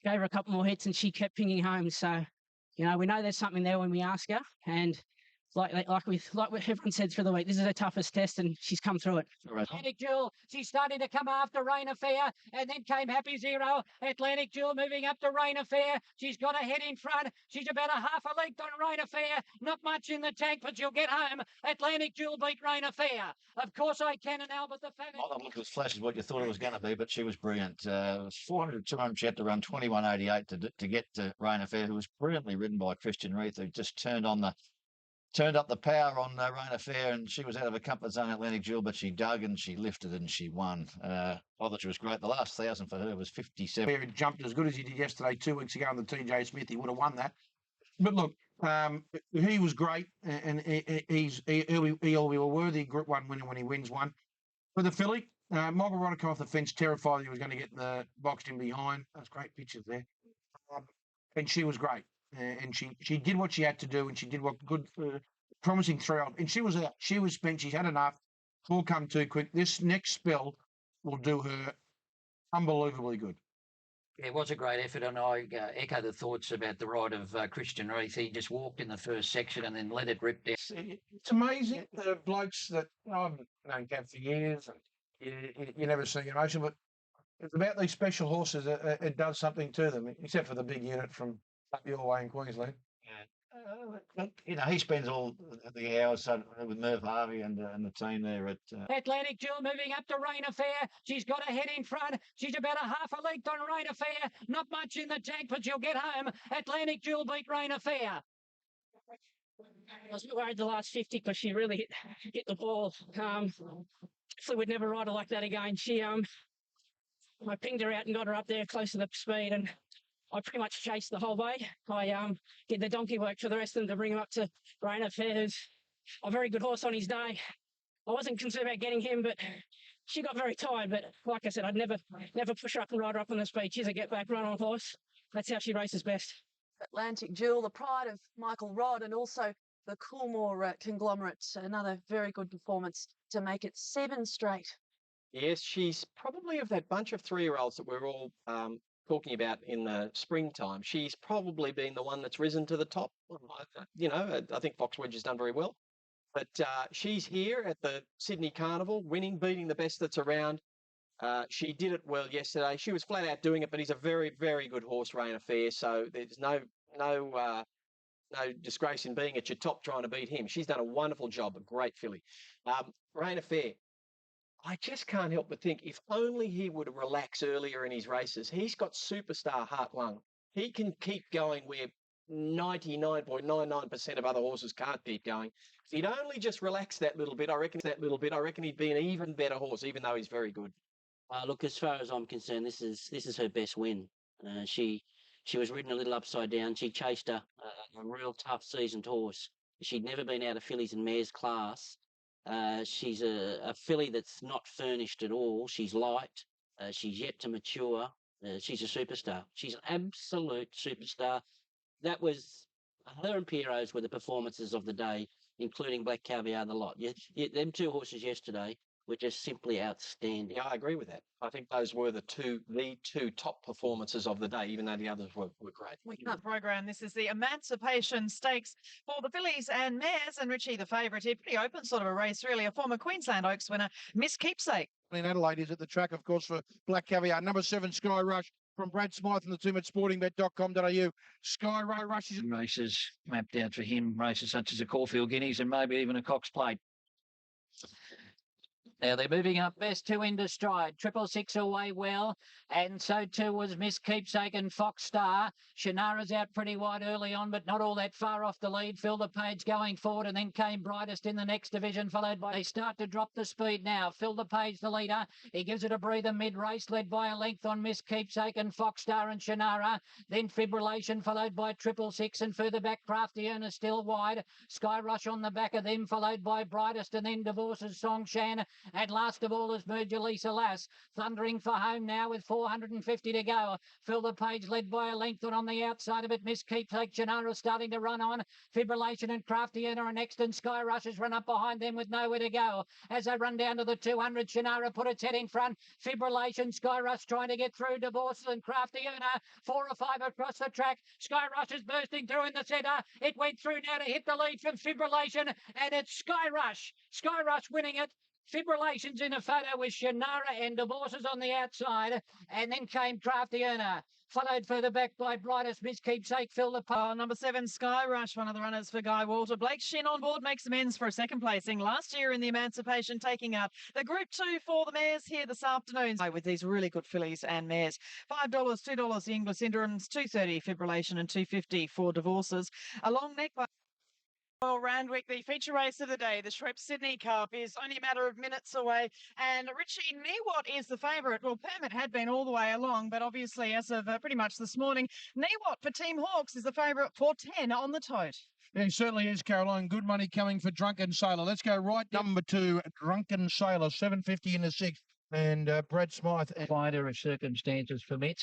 gave her a couple more hits, and she kept pinging home. So, we know there's something there when we ask her, and like what everyone said through the week, this is her toughest test, and she's come through it. Atlantic Jewel, she's starting to come after Rain Fair, and then came Happy Zero. Atlantic Jewel moving up to Rain Fair. She's got a head in front. She's about a half a length on Rain Fair. Not much in the tank, but she'll get home. Atlantic Jewel beat Rain Fair. Of course I can, and Albert the Fat. Might not look as flash as what you thought it was going to be, but she was brilliant. It was 400 200. She had to run 21.88 to get to Rain Fair, who was brilliantly ridden by Christian Reith, who just turned up the power on Rain Fair, and she was out of her comfort zone, Atlantic Jewel, but she dug and she lifted and she won. I thought she was great. The last 1,000 for her was 57. He jumped as good as he did yesterday 2 weeks ago on the TJ Smith. He would have won that. But look, he was great, and he'll be a worthy Group 1 winner when he wins one. For the filly, Michael Roddick off the fence, terrified he was going to get boxed in behind. Those great pictures there. And she was great. And she did what she had to do, and she did what good, promising 3-year-old. And she was out. She was spent. She's had enough. Will come too quick. This next spell will do her unbelievably good. It was a great effort, and I echo the thoughts about the ride of Christian Reith. He just walked in the first section and then let it rip down. It's amazing, the blokes that I've known Gav for years, and you never see emotion, but it's about these special horses. It does something to them, except for the big unit from up your way in Queensland. But, he spends all the hours with Merv Harvey and the team there at... Atlantic Jewel moving up to Rain Fair. She's got a head in front. She's about a half a length on Rain Fair. Not much in the tank, but she'll get home. Atlantic Jewel beat Rain Fair. I was a bit worried the last 50 because she really hit the ball. Hopefully we'd never ride her like that again. I pinged her out and got her up there close to the speed, and I pretty much chased the whole way. I did the donkey work for the rest of them to bring him up to Rain Fair, who's a very good horse on his day. I wasn't concerned about getting him, but she got very tired. But like I said, I'd never push her up and ride her up on the speed. She's a get-back run on horse. That's how she races best. Atlantic Jewel, the pride of Michael Rodd, and also the Coolmore conglomerate. Another very good performance to make it 7 straight. Yes, she's probably of that bunch of 3-year-olds that we're all talking about in the springtime. She's probably been the one that's risen to the top. I think Fox Wedge has done very well. But she's here at the Sydney Carnival, beating the best that's around. She did it well yesterday. She was flat out doing it, but he's a very, very good horse, Rain Fair. So there's no disgrace in being at your top trying to beat him. She's done a wonderful job, a great filly. Rain Fair. I just can't help but think if only he would relax earlier in his races. He's got superstar heart lung. He can keep going where 99.99% of other horses can't keep going. If he'd only just relax that little bit, I reckon he'd be an even better horse, even though he's very good. Look, as far as I'm concerned, this is her best win. She was ridden a little upside down. She chased a real tough seasoned horse. She'd never been out of fillies and mares class. She's a filly that's not furnished at all. She's light. She's yet to mature. She's a superstar. She's an absolute superstar. That was her and Piero's were the performances of the day, including Black Caviar the lot. Them 2 horses yesterday were just simply outstanding. Yeah, I agree with that. I think those were the two top performances of the day, even though the others were great. We can't program. This is the Emancipation Stakes for the fillies and mares, and Richie, the favourite here. Pretty open sort of a race, really. A former Queensland Oaks winner, Miss Keepsake. In Adelaide is at the track, of course, for Black Caviar. Number 7, Sky Rush. from Brad Smythe and the team at sportingbet.com.au. Sky Rush is Races mapped out for him, races such as the Caulfield Guineas and maybe even a Cox Plate. Now they're moving up, best two into stride. 666 away well, and so too was Miss Keepsake and Fox Star. Shannara's out pretty wide early on, but not all that far off the lead. Phil the Page going forward, and then came Brightest in the next division, followed by... They start to drop the speed now. Phil the Page, the leader. He gives it a breather mid-race, led by a length on Miss Keepsake and Fox Star and Shannara. Then Fibrillation, followed by 666, and further back Crafty Earner still wide. Sky Rush on the back of them, followed by Brightest, and then Divorces Song Shan. And last of all is Mergelisa Lass, thundering for home now with 450 to go. Phil the Page led by a length, and on the outside of it, Miss Keepsake Gennaro starting to run on. Fibrillation and Crafty Earner are next, and Sky Rush has run up behind them with nowhere to go. As they run down to the 200, Gennaro put its head in front. Fibrillation, Sky Rush trying to get through. Divorces and Crafty Earner, 4 or 5 across the track. Sky Rush is bursting through in the centre. It went through now to hit the lead from Fibrillation, and it's Sky Rush. Sky Rush winning it. Fibrillation's in a photo with Shannara and Divorces on the outside, and then came Crafty Earner, followed further back by Brightest, Miss Keepsake, Phil the... Number 7, Sky Rush, one of the runners for Guy Walter. Blake Shin on board makes amends for a second placing last year in the Emancipation, taking out the Group 2 for the mares here this afternoon with these really good fillies and mares. $5, $2 the English Endurance, $2.30 Fibrillation, and $2.50 for Divorces. A long neck by Royal Randwick, the feature race of the day, the Schweppes Sydney Cup, is only a matter of minutes away, and Richie Niewat is the favourite. Well, Permit had been all the way along, but obviously as of pretty much this morning, Niewat for Team Hawks is the favourite for 10 on the tote. Yeah, he certainly is, Caroline. Good money coming for Drunken Sailor. Let's go right number 2, Drunken Sailor, $7.50 in the 6th, and Brad Smythe. Wider if circumstances permit.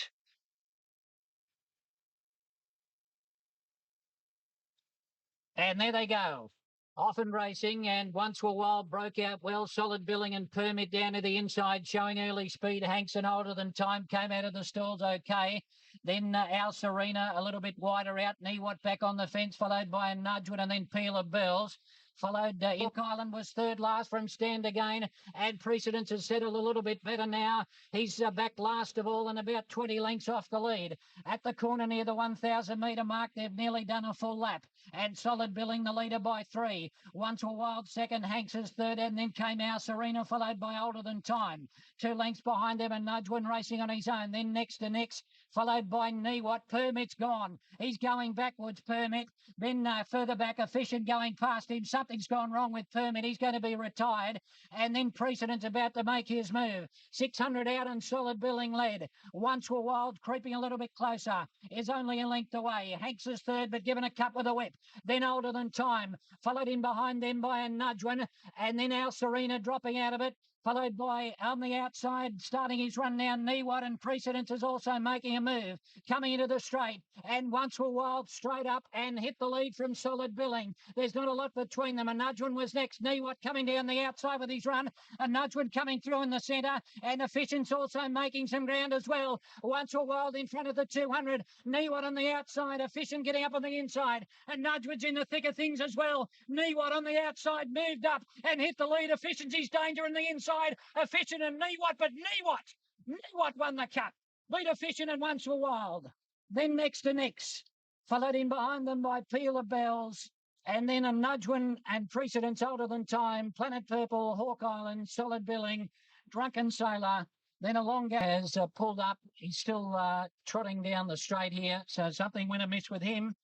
And there they go. Often racing, and Once Were Wild broke out well. Solid Billing and Permit down to the inside, showing early speed. Hanks and Older Than Time came out of the stalls okay. Then Our Serena a little bit wider out. Niewat back on the fence, followed by a Nudgewood, and then Peel of Bells. Followed, Ilk Island was third last from Stand Again, and Precedence has settled a little bit better now. He's back last of all and about 20 lengths off the lead. At the corner near the 1,000 metre mark, they've nearly done a full lap. And Solid Billing the leader by 3. Once Were Wild second, Hanks is third, and then came Our Serena, followed by Older Than Time. 2 lengths behind them, and Nudgewood racing on his own. Then next to next, followed by Niewat. Permit's gone. He's going backwards, Permit. Then further back, Efficient going past him. Something's gone wrong with Permit. He's going to be retired. And then Precedent's about to make his move. 600 out and Solid Billing led. Once Were Wild creeping a little bit closer. Is only a length away. Hanks is third, but given a cut with a whip. Then Older Than Time. Followed in behind them by a Nudgewood. And then Our Serena dropping out of it. Followed by, on the outside, starting his run now, Niewat, and Precedence is also making a move. Coming into the straight, and Once Were Wild straight up and hit the lead from Solid Billing. There's not a lot between them. A Nudgewood was next. Niewat coming down the outside with his run. A Nudgewood coming through in the centre, and Efficient's also making some ground as well. Once Were Wild in front of the 200. Niewat on the outside, Efficient getting up on the inside, and Nudgewood's in the thick of things as well. Niewat on the outside moved up and hit the lead. Efficiency's danger in the inside. Efficient and Niewat, but Niewat won the cup. Beat Efficient and Once Were Wild. Then next to next, followed in behind them by Peel of Bells, and then a Nudgewood and Precedence Older Than Time, Planet Purple, Hawk Island, Solid Billing, Drunken Sailor. Then Alonga has pulled up. He's still trotting down the straight here, so something went amiss with him.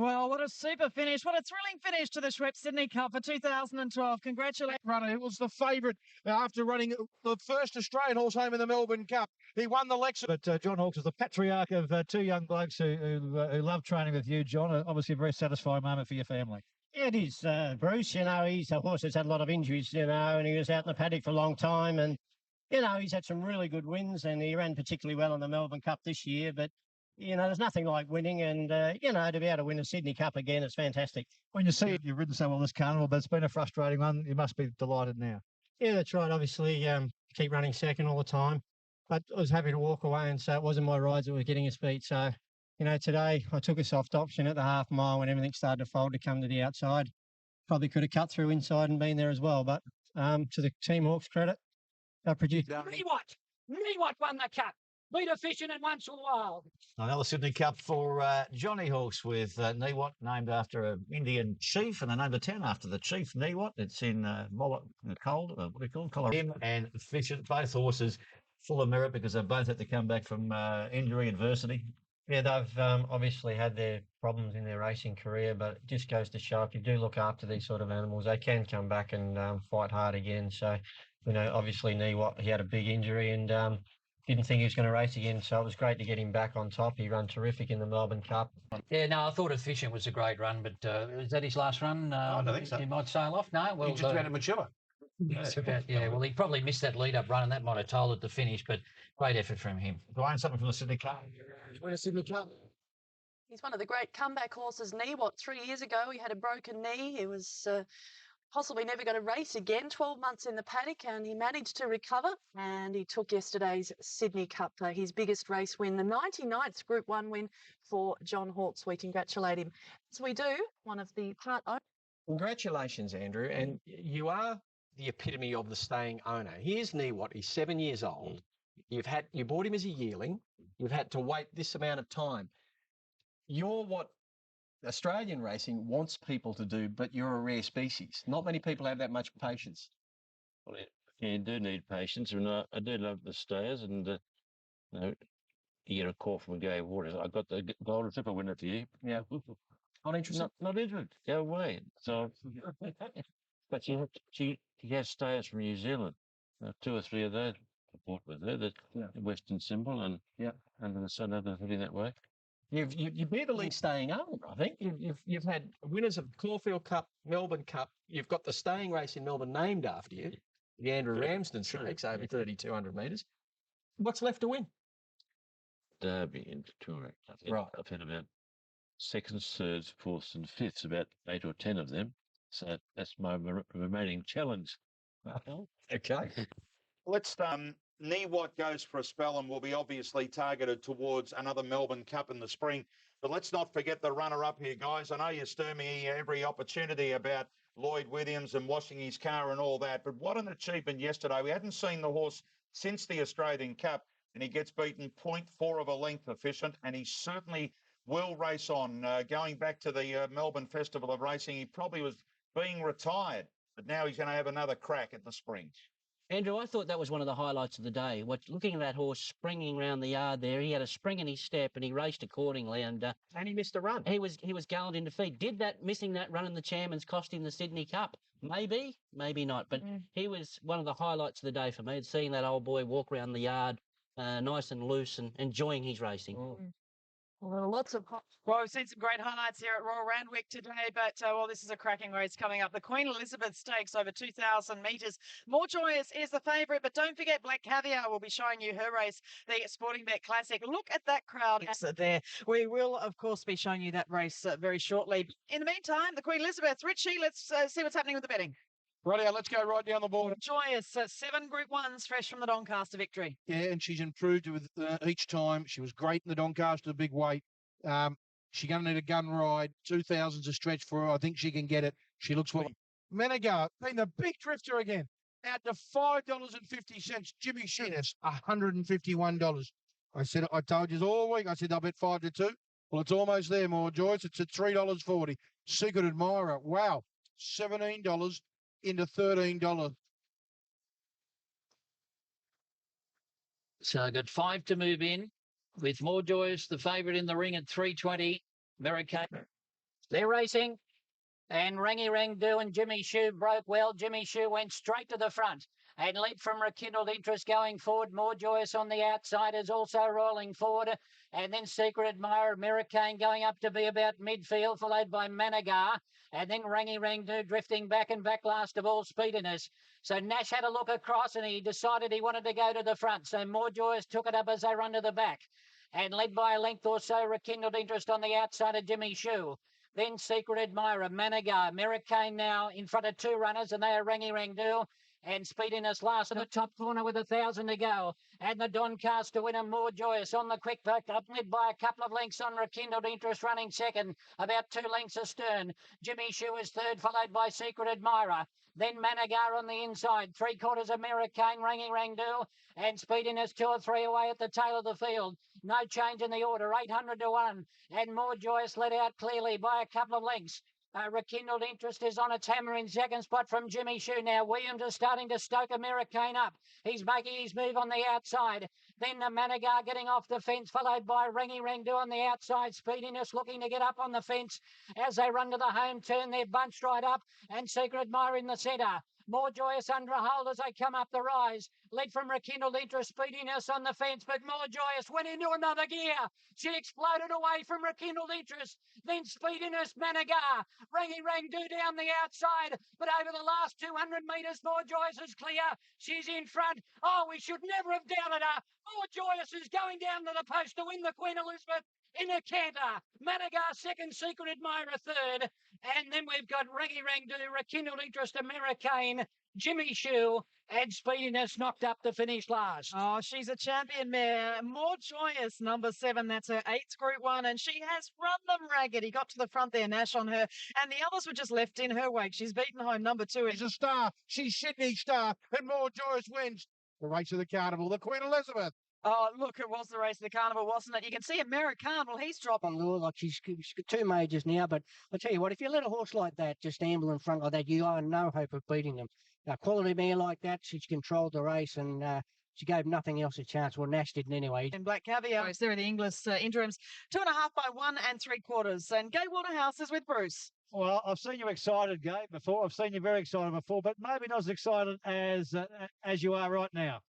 Well, what a super finish. What a thrilling finish to the Schweppes Sydney Cup for 2012. Congratulations. Runner. It was the favourite after running the first Australian horse home in the Melbourne Cup. He won the Lexus. But John Hawkes is the patriarch of 2 young blokes who love training with you, John. Obviously a very satisfying moment for your family. It is, Bruce. You know, he's a horse that's had a lot of injuries, you know, and he was out in the paddock for a long time. And, you know, he's had some really good wins, and he ran particularly well in the Melbourne Cup this year. But you know, there's nothing like winning, and, you know, to be able to win a Sydney Cup again, it's fantastic. When you see it, you've ridden so well this carnival, but it's been a frustrating one. You must be delighted now. Yeah, that's right. Obviously, keep running second all the time, but I was happy to walk away, and so it wasn't my rides that were getting us beat. So, you know, today I took a soft option at the half mile when everything started to fold to come to the outside. Probably could have cut through inside and been there as well, but to the Team Hawks credit, they produced... Niewat won the cup. Beat Efficient and Once in a While. Another Sydney Cup for Johnny Horse with Niwot, named after an Indian chief, and they named the town after the chief, Niwot. It's in what do you call it? Colorado. Him and Efficient, both horses full of merit because they both had to come back from injury adversity. Yeah, they've obviously had their problems in their racing career, but it just goes to show if you do look after these sort of animals, they can come back and fight hard again. So, obviously Niwot, he had a big injury and didn't think he was going to race again, so it was great to get him back on top. He ran terrific in the Melbourne Cup. Yeah, no, I thought Efficient was a great run, but is that his last run? I don't think so. He might sail off. No, well, He's just about to mature. Well, he probably missed that lead-up run, and that might have told at the finish. But great effort from him. Dwayne, something from the Sydney Cup. Sydney Cup. He's one of the great comeback horses. Niwot 3 years ago, he had a broken knee. He was possibly never going to race again. 12 months in the paddock, and he managed to recover. And he took yesterday's Sydney Cup, his biggest race win, the 99th Group 1 win for John Hawkes. We congratulate him. As we do, one of the part owners. Congratulations, Andrew. And you are the epitome of the staying owner. Here's Niwot. He's 7 years old. You bought him as a yearling. You've had to wait this amount of time. You're what Australian racing wants people to do, but you're a rare species. Not many people have that much patience. Well, yeah, you do need patience, and I do love the stayers, and you get a call from Gay Waters. I got the Golden Slipper winner for you. Yeah. Not interested? Not interested. Go away. So, but she has stayers from New Zealand. 2 or 3 of those I bought with her. The Western symbol and under the sun, over that way. You bear the lead staying owner, I think. You've had winners of Caulfield Cup, Melbourne Cup. You've got the staying race in Melbourne named after you, the Andrew Ramsden Stakes, over 3,200 metres. What's left to win? Derby and Victoria. I've had about seconds, thirds, fourths and fifths, about 8 or 10 of them. So that's my remaining challenge. Okay. Let's Niwot goes for a spell and will be obviously targeted towards another Melbourne Cup in the spring. But let's not forget the runner-up here, guys. I know you stir me every opportunity about Lloyd Williams and washing his car and all that, but what an achievement yesterday. We hadn't seen the horse since the Australian Cup, and he gets beaten 0.4 of a length Efficient, and he certainly will race on. Going back to the Melbourne Festival of Racing, he probably was being retired, but now he's going to have another crack at the spring. Andrew, I thought that was one of the highlights of the day. Looking at that horse springing around the yard there, he had a spring in his step and he raced accordingly. And he missed a run. He was gallant in defeat. Did that missing that run in the Chairman's cost him the Sydney Cup? Maybe, maybe not. But he was one of the highlights of the day for me. Seeing that old boy walk around the yard, nice and loose and enjoying his racing. Well, lots of Well, we've seen some great highlights here at Royal Randwick today, but this is a cracking race coming up. The Queen Elizabeth Stakes over 2,000 metres. More Joyous is the favourite, but don't forget Black Caviar will be showing you her race, the Sporting Bet Classic. Look at that crowd there. We will, of course, be showing you that race very shortly. In the meantime, the Queen Elizabeth. Richie, let's see what's happening with the betting. Rightio, let's go right down the board. Joyous, 7 Group 1s fresh from the Doncaster victory. Yeah, and she's improved with each time. She was great in the Doncaster, big weight. She's going to need a gun ride. 2,000's a stretch for her. I think she can get it. She looks well. Menegar, been the big drifter again. Out to $5.50. Jimmy Sheenis, $151. I told you all week. I said I'll bet 5 to 2. Well, it's almost there, More Joyce. It's at $3.40. Secret Admirer, wow, $17 into $13. So I got 5 to move in, with More Joyous, the favourite in the ring at 320. American. They're racing. And Rangy Rang Do and Jimmy Shue broke well. Jimmy Shue went straight to the front and leaped from Rekindled Interest going forward. More Joyous on the outside is also rolling forward. And then Secret Admirer, American going up to be about midfield, followed by Managar. And then Rangy Rang Do drifting back and back last of all, Speediness. So Nash had a look across and he decided he wanted to go to the front. So More Joyous took it up as they run to the back. And led by a length or so, Rekindled Interest on the outside of Jimmy Shue. Then Secret Admirer, Managar, American now in front of 2 runners, and they are Rangy Rang Do. And Speediness last in the top corner with 1,000 to go. And the Doncaster winner, More Joyous, on the quick back up, led by a couple of lengths on Rekindled Interest, running second, about 2 lengths astern. Jimmy Shoe is third, followed by Secret Admirer. Then Managar on the inside, 3/4 American, Rangy Rangdoo, and Speediness 2 or 3 away at the tail of the field. No change in the order, 800 to 1, and More Joyous led out clearly by a couple of lengths. Rekindled Interest is on its hammer in second spot from Jimmy Shoe now. Williams is starting to stoke American up. He's making his move on the outside. Then the Managar getting off the fence, followed by Rangy Rangdoo on the outside. Speediness looking to get up on the fence as they run to the home turn. They're bunched right up, and Secret Admirer in the centre. More Joyous under a hold as they come up the rise. Led from Rekindled Interest, Speediness on the fence, but More Joyous went into another gear. She exploded away from Rekindled Interest. Then Speediness, Managar, Rangy Rangdoo down the outside, but over the last 200 metres, More Joyous is clear. She's in front. Oh, we should never have doubted her. More Joyous is going down to the post to win the Queen Elizabeth in a canter. Managar second, Secret Admirer third. And then we've got Rangy Rangdoo, Rekindled Interest, American, Jimmy Shoe, and Speediness knocked up to finish last. Oh, she's a champion mare. More Joyous, number 7. That's her 8th Group 1, and she has run them ragged. He got to the front there, Nash on her, and the others were just left in her wake. She's beaten home number 2. She's a star. She's Sydney's star, and More Joyous wins the race of the carnival, the Queen Elizabeth. Oh, look, it was the race of the carnival, wasn't it? You can see American. Well, he's dropping. Lure, like she's got 2 majors now, but I tell you what, if you let a horse like that just amble in front like that, you are no hope of beating them. A quality mare like that, she's controlled the race and she gave nothing else a chance. Well, Nash didn't anyway. In Black Caviar, there are the Inglis interims, 2.5 by 1 3/4. And Gay Waterhouse is with Bruce. Well, I've seen you excited, Gabe, before. I've seen you very excited before, but maybe not as excited as you are right now.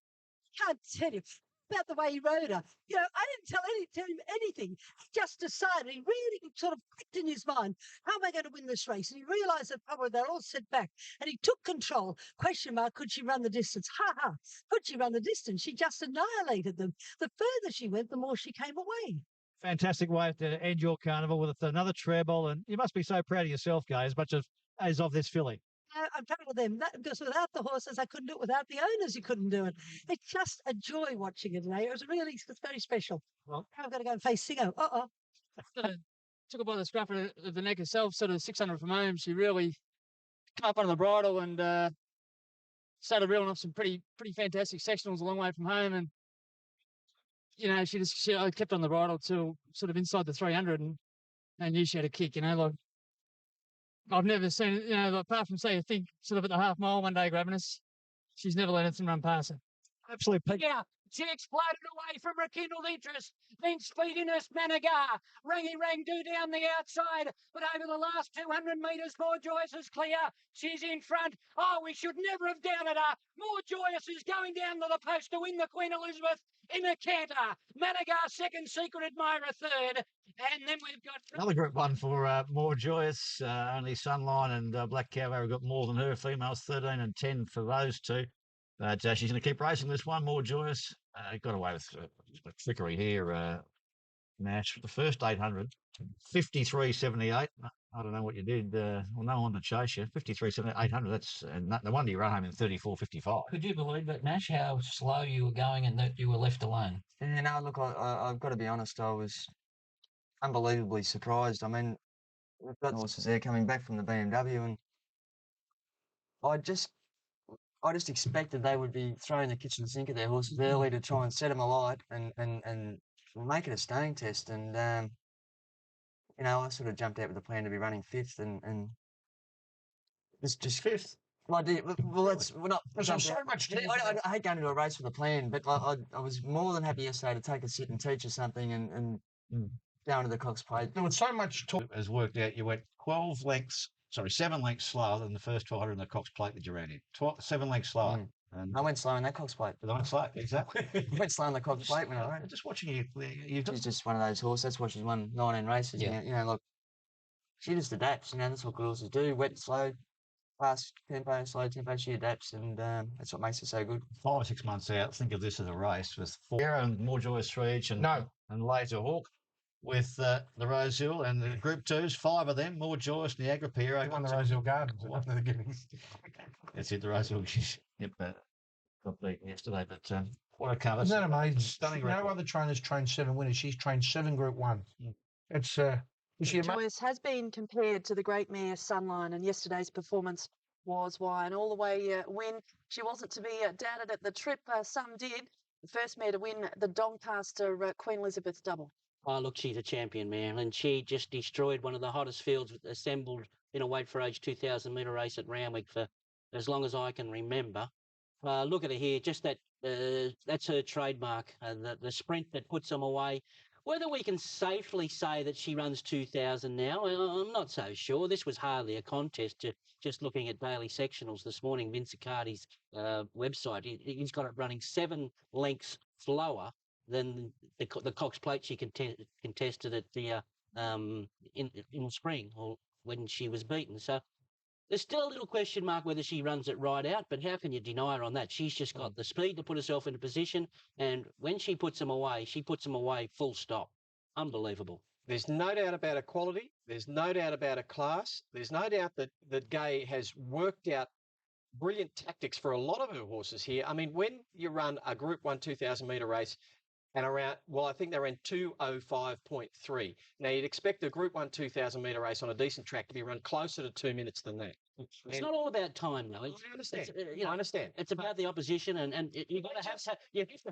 Can't tell you about the way he rode her. You know, I didn't tell him anything. He just decided, he really sort of clicked in his mind, how am I going to win this race? And he realised that probably they're all set back. And he took control. Question mark, could she run the distance? Ha ha. Could she run the distance? She just annihilated them. The further she went, the more she came away. Fantastic way to end your carnival with another treble, and you must be so proud of yourself, Gabe, as much as of this filly. I'm proud of them. Because without the horses, I couldn't do it. Without the owners, you couldn't do it. It's just a joy watching it today. It's very special. Well, I've got to go and face Singo. Took her by the scruff of the neck herself, sort of 600 from home. She really come up under the bridle and started reeling off some pretty fantastic sectionals a long way from home. And, you know, she kept on the bridle till sort of inside the 300 and knew she had a kick, you know, like, I've never seen it, you know, apart from, say, I think sort of at the half mile one day grabbing us, she's never let anything run past her. Absolutely. Yeah, she exploded away from Rekindled Interest. Then Speediness, Managar, Rangy Rangdoo down the outside. But over the last 200 metres, More Joyous is clear. She's in front. Oh, we should never have doubted her. More Joyous is going down to the post to win the Queen Elizabeth in a canter. Managar second, Secret Admirer third. And then we've got another Group 1 for More Joyous. Only Sunline and Black Caviar have got more than her. Females 13 and 10 for those two. But she's going to keep racing this one. More Joyous. Got away with trickery here, Nash. The first 800, 53.78. I don't know what you did. Well, no one to chase you. 53.78, 800. That's no wonder you run home in 34.55. Could you believe it, Nash, how slow you were going and that you were left alone? Yeah, no, look, I've got to be honest. I was unbelievably surprised. I mean, we've got horses there coming back from the BMW, and I just expected they would be throwing the kitchen sink at their horses early to try and set them alight and make it a staying test. And you know, I sort of jumped out with the plan to be running 5th, and it's just 5th. Well, we're not. There's so much. I hate going to a race with a plan, but I was more than happy yesterday to take a sit and teach her something and down to the Cox Plate. There was so much talk has worked out. You went 7 lengths slower than the first 1200 in the Cox Plate that you ran in. 7 lengths slower. And I went slow in that Cox Plate. I went slow, exactly. I went slow in the Cox Plate when I ran. Just watching you. She's just one of those horses. That's why she's won 19 races. Yeah. You know, look, she just adapts. You know, that's what good horses do. Wet, slow, fast tempo, slow tempo. She adapts, and that's what makes her so good. 5 or 6 months out, think of this as a race with 4 and More Joyous 3 each, and Later Hawk with the Rosehill and the Group 2s, 5 of them, More Joyous, Niagara Piero. Won the Rosehill Gardens. That's it, the Rosehill. Yep, got beaten yesterday, but what a cover. Isn't that amazing? Stunning No record. other trainer's trained 7 winners. She's trained 7 Group 1. It's, is she amazing? Joyce has been compared to the great mare Sunline, and yesterday's performance was why. And all the way when she wasn't to be doubted at the trip, some did. The first mare to win the Doncaster Queen Elizabeth double. Oh, look, she's a champion, man, and she just destroyed one of the hottest fields assembled in a weight for age 2,000 metre race at Randwick for as long as I can remember. Look at her here, just that's her trademark, the sprint that puts them away. Whether we can safely say that she runs 2,000 now, I'm not so sure. This was hardly a contest. Just looking at daily sectionals this morning, Vince Accardi's website, he's got it running 7 lengths slower than the Cox Plate she contested at the in the spring or when she was beaten. So there's still a little question mark whether she runs it right out, but how can you deny her on that? She's just got the speed to put herself into position, and when she puts them away full stop. Unbelievable. There's no doubt about her quality. There's no doubt about her class. There's no doubt that Gay has worked out brilliant tactics for a lot of her horses here. I mean, when you run a Group 1 2,000 metre race and around, well, I think they ran 2:05.3. Now, you'd expect a Group 1 2,000 metre race on a decent track to be run closer to 2 minutes than that. It's not all about time, though. I understand. I understand. It's about the opposition, and you've got to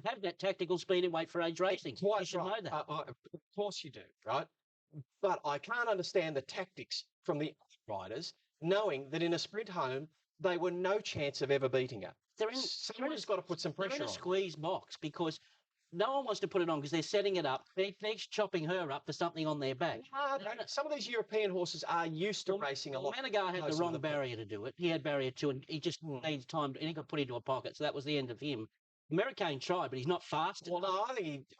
have that tactical speed in weight for age racing. You should know that. Of course you do, right? But I can't understand the tactics from the riders, knowing that in a sprint home, they were no chance of ever beating her. Someone's got to put some pressure they're in a on. squeeze box because no one wants to put it on because they're setting it up. They're chopping her up for something on their back. Some of these European horses are used to racing a lot. Managar had the wrong barrier to do it. He had barrier 2, and he just needs time, and he got put into a pocket. So that was the end of him. Americane tried, but he's not fast enough. Well,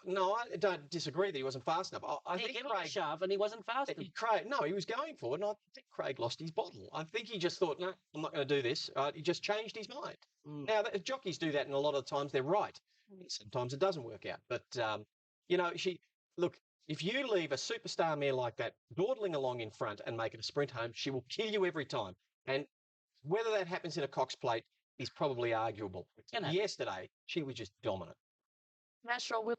no, I don't disagree that he wasn't fast enough. I think gave him a shove, and he wasn't fast enough. He was going for it, and I think Craig lost his bottle. I think he just thought, no, I'm not going to do this. He just changed his mind. Now, jockeys do that, and a lot of the times they're right. Sometimes it doesn't work out. But, if you leave a superstar mare like that dawdling along in front and make it a sprint home, she will kill you every time. And whether that happens in a Cox Plate is probably arguable. Yesterday, she was just dominant.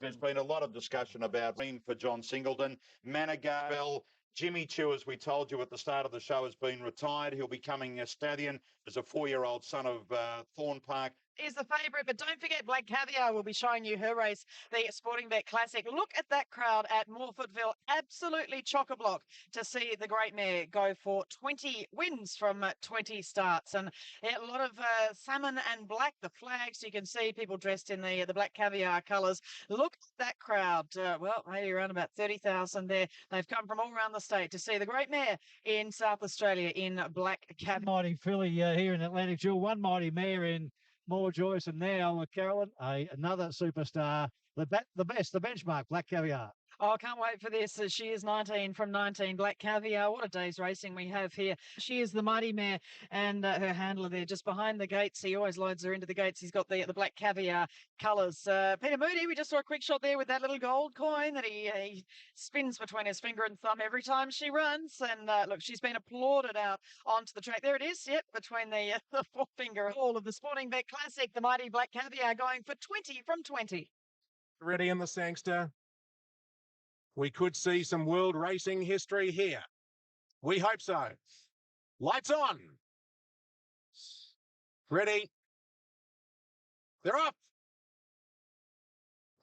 There's been a lot of discussion about Green for John Singleton. Managar, Jimmy Chew, as we told you at the start of the show, has been retired. He'll be coming a stallion as a 4-year-old son of Thorn Park. Is the favourite, but don't forget Black Caviar will be showing you her race, the Sporting Bet Classic. Look at that crowd at Morfordville, absolutely chock-a-block to see the great mare go for 20 wins from 20 starts. And a lot of salmon and black, the flags, you can see people dressed in the Black Caviar colours. Look at that crowd, maybe around about 30,000 there. They've come from all around the state to see the great mare in South Australia in Black Caviar. Mighty filly here in Atlantic Jewel, one mighty mare in More Joyce, and now Carolyn, another superstar, the best, the benchmark, Black Caviar. Oh, I can't wait for this. She is 19 from 19, Black Caviar. What a day's racing we have here. She is the mighty mare, and her handler there just behind the gates. He always loads her into the gates. He's got the Black Caviar colours. Peter Moody, we just saw a quick shot there with that little gold coin that he spins between his finger and thumb every time she runs. And look, she's been applauded out onto the track. There it is, yep, between the forefinger. All of the Sporting Bet Classic, the mighty Black Caviar going for 20 from 20. Ready in the Sangster. We could see some world racing history here. We hope so. Lights on. Ready. They're off.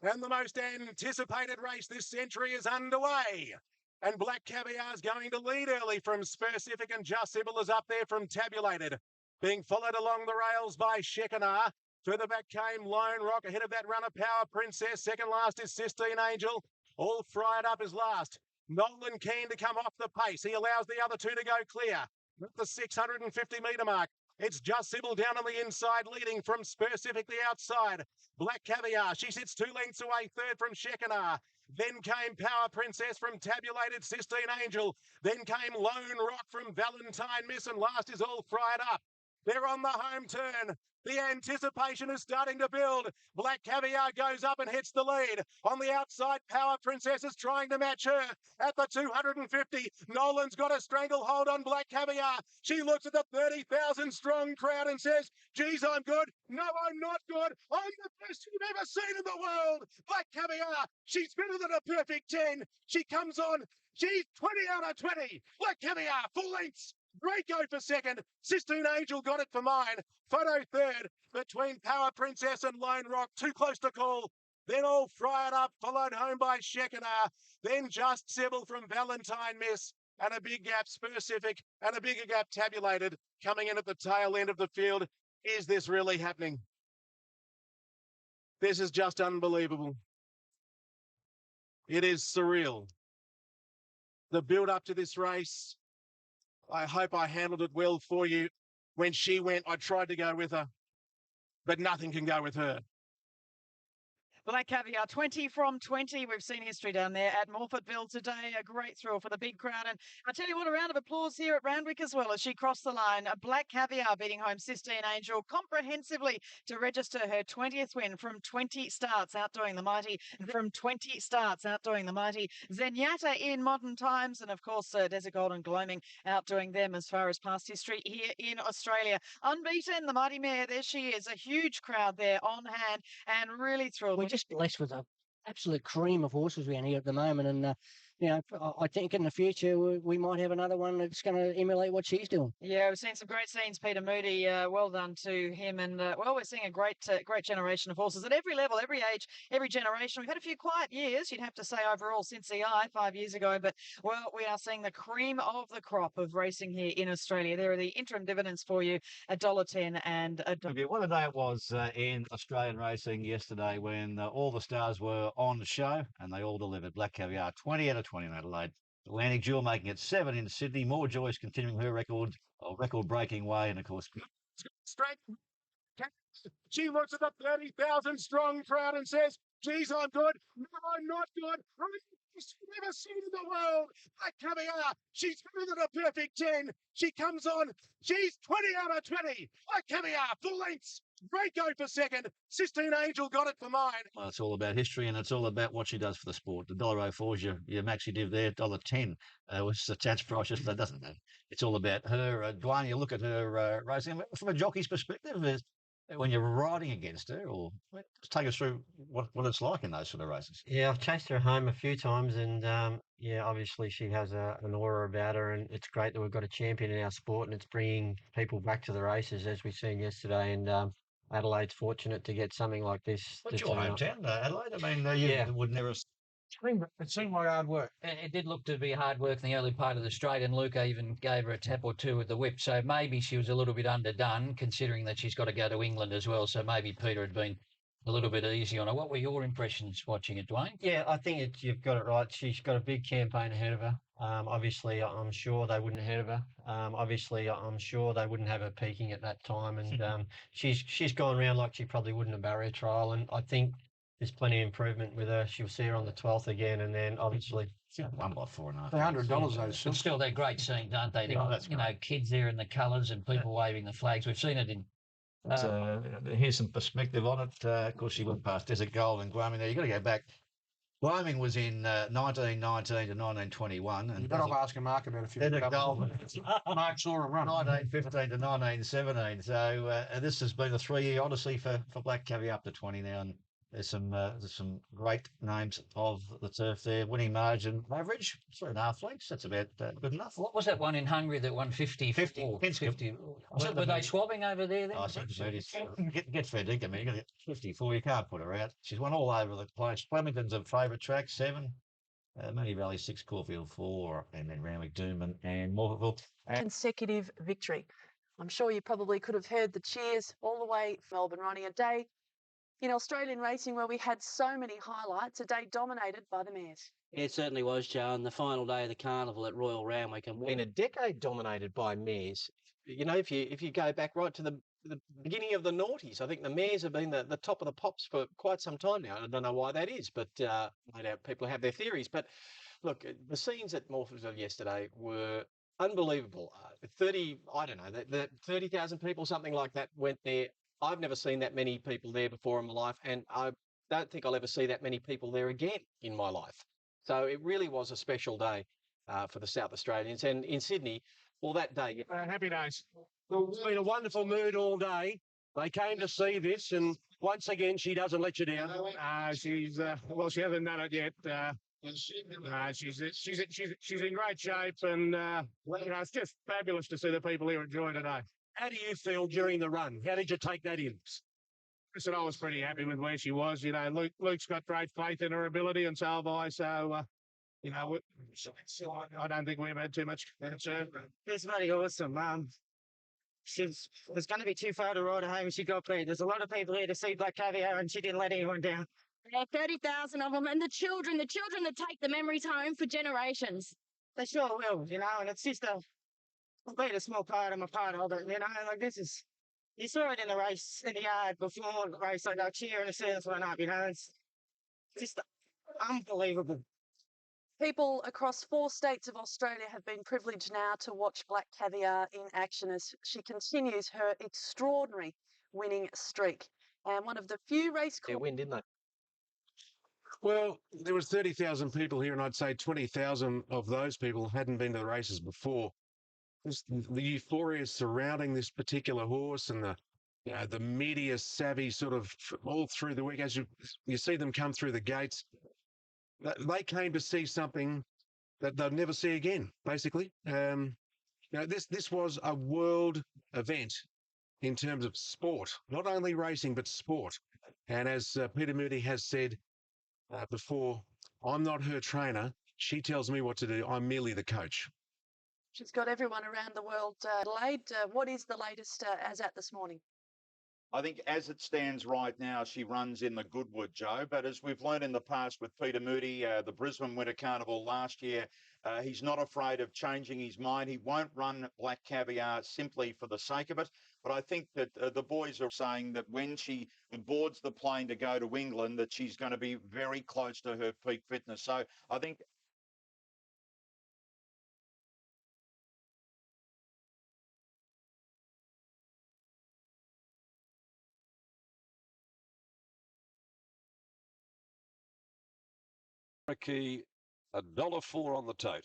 And the most anticipated race this century is underway. And Black Caviar is going to lead early from Specific, and Just Sybil is up there from Tabulated. Being followed along the rails by Shekinah. Further back came Lone Rock. Ahead of that runner, Power Princess. Second last is Sistine Angel. All fried up is last. Nolan keen to come off the pace. He allows the other two to go clear. At the 650 metre mark, it's Just Sybil down on the inside, leading from Specific the outside. Black Caviar, she sits 2 lengths away, third from Shekinah. Then came Power Princess from Tabulated, Sistine Angel. Then came Lone Rock from Valentine Miss, and last is All Fried Up. They're on the home turn. The anticipation is starting to build. Black Caviar goes up and hits the lead. On the outside, Power Princess is trying to match her. At the 250, Nolan's got a stranglehold on Black Caviar. She looks at the 30,000 strong crowd and says, geez, I'm good. No, I'm not good. I'm the best you've ever seen in the world. Black Caviar, she's better than a perfect 10. She comes on. She's 20 out of 20. Black Caviar, full lengths. Great go for second. Sistine Angel got it for mine. Photo third between Power Princess and Lone Rock. Too close to call. Then all Fry It Up, followed home by Shekinah. Then Just Sybil from Valentine Miss. And a big gap Specific and a bigger gap Tabulated coming in at the tail end of the field. Is this really happening? This is just unbelievable. It is surreal. The build up to this race. I hope I handled it well for you. When she went, I tried to go with her, but nothing can go with her. Black Caviar, 20 from 20. We've seen history down there at Morfettville today. A great thrill for the big crowd. And I tell you what, a round of applause here at Randwick as well as she crossed the line. A Black Caviar beating home Sistine Angel comprehensively to register her 20th win from 20 starts, outdoing the mighty. And from 20 starts, outdoing the mighty Zenyatta in Modern Times. And of course, Desert Golden Gloaming outdoing them as far as past history here in Australia. Unbeaten, the mighty mare. There she is. A huge crowd there on hand and really thrilled. We're just blessed with an absolute cream of horses around here at the moment. And, I think in the future we might have another one that's going to emulate what she's doing. Yeah, we've seen some great scenes, Peter Moody. Well done to him. And, we're seeing a great generation of horses at every level, every age, every generation. We've had a few quiet years, you'd have to say, overall, since the Eye 5 years ago. But, well, we are seeing the cream of the crop of racing here in Australia. There are the interim dividends for you, $1.10 and $1. What a day it was in Australian racing yesterday when all the stars were on the show and they all delivered. Black Caviar, 20 out of 20 in Adelaide. Atlantic Jewel making it 7 in Sydney. More Joyce continuing her record-breaking way. And, of course, Straight. She looks at the 30,000 strong crowd and says, geez, I'm good. No, I'm not good. I'm the best you've ever seen in the world. Black Caviar, she's better than a perfect 10. She comes on. She's 20 out of 20. Black Caviar, full lengths. Great go for second. Sistine Angel got it for mine. well, it's all about history and it's all about what she does for the sport. The $1.04 is your maxi div there. $1.10 was the chance price yesterday, doesn't it? It's all about her. Dwayne, you look at her racing from a jockey's perspective. When you're riding against her, or just take us through what it's like in those sort of races. Yeah, I've chased her home a few times, and obviously she has an aura about her, and it's great that we've got a champion in our sport, and it's bringing people back to the races as we've seen yesterday. And Adelaide's fortunate to get something like this. What's your hometown, Adelaide? I mean, you would never. It seemed like hard work. It did look to be hard work in the early part of the straight, and Luca even gave her a tap or two with the whip. So maybe she was a little bit underdone, considering that she's got to go to England as well. So maybe Peter had been a little bit easy on her. What were your impressions watching it, Dwayne? Yeah, I think you've got it right. She's got a big campaign ahead of her. Obviously, I'm sure they wouldn't ahead of her. Obviously, I'm sure they wouldn't have her peaking at that time. And she's gone around like she probably wouldn't a barrier trial. And I think there's plenty of improvement with her. She'll see her on the 12th again, and then obviously won by $4.5. $100 those. But still, they're great scenes, aren't they? Yeah, that's Kids there in the colours and people waving the flags. We've seen it in. Here's some perspective on it. Of course, she went past Desert Gold and Gloaming. Now, you've got to go back. Gloaming was in 1919 to 1921. And You've got to ask Mark about a few. Desert Gold. Mark saw him run. 1915 to 1917. So this has been a 3-year odyssey for Black Caviar up to 20 now. And there's some great names of the turf there. Winning margin average 3.5 lengths. That's about good enough. What was that one in Hungary that won 50? 50. Were they swabbing over there then? I think get fair dinkum. I mean, you got to get 54. You can't put her out. She's won all over the place. Flemington's a favourite track, 7. Moonee Valley 6, Caulfield 4, and then Randwick, Doomben and Morfettville. Consecutive victory. I'm sure you probably could have heard the cheers all the way from Melbourne, running a day in Australian racing where we had so many highlights, a day dominated by the mares. Yeah, it certainly was, Joe. And the final day of the carnival at Royal Randwick. And In a decade dominated by mares. You know, if you go back right to the beginning of the noughties, I think the mares have been the top of the pops for quite some time now. I don't know why that is, but no doubt people have their theories. But look, the scenes at Morfettville yesterday were Unbelievable. 30, I don't know, the 30,000 people, something like that went there. I've never seen that many people there before in my life, and I don't think I'll ever see that many people there again in my life. So it really was a special day for the South Australians. And in Sydney, well, that day. Happy days. Well, it's been a wonderful mood all day. They came to see this, and once again, she doesn't let you down. She's well, she hasn't done it yet. She's in great shape, and you know, it's just fabulous to see the people here enjoying today. How do you feel during the run? How did you take that in? Listen, I was pretty happy with where she was. You know, Luke's got great faith in her ability, and so have I. So, you know, I don't think we've had too much concern. It's very awesome. She was going to be too far to ride home. She got there. There's a lot of people here to see Black Caviar, and she didn't let anyone down. Yeah, 30,000 of them, and the children that take the memories home for generations. They sure will, you know, and it's just I've been a small part of it, you know, like this is, you saw it in the race, in the yard before the race, like cheering as soon as went up, you know, it's just unbelievable. People across 4 states of Australia have been privileged now to watch Black Caviar in action as she continues her extraordinary winning streak. And one of the few race They win, didn't they? Well, there was 30,000 people here, and I'd say 20,000 of those people hadn't been to the races before. The euphoria surrounding this particular horse, and the media savvy sort of all through the week as you see them come through the gates. They came to see something that they'll never see again. Basically, this was a world event in terms of sport, not only racing but sport. And as Peter Moody has said before, I'm not her trainer. She tells me what to do. I'm merely the coach. She's got everyone around the world laid. What is the latest as at this morning? I think as it stands right now, she runs in the Goodwood, Joe. But as we've learned in the past with Peter Moody, the Brisbane Winter Carnival last year, he's not afraid of changing his mind. He won't run Black Caviar simply for the sake of it. But I think that the boys are saying that when she boards the plane to go to England, that she's going to be very close to her peak fitness. So I think Key, $1.04 on the tote.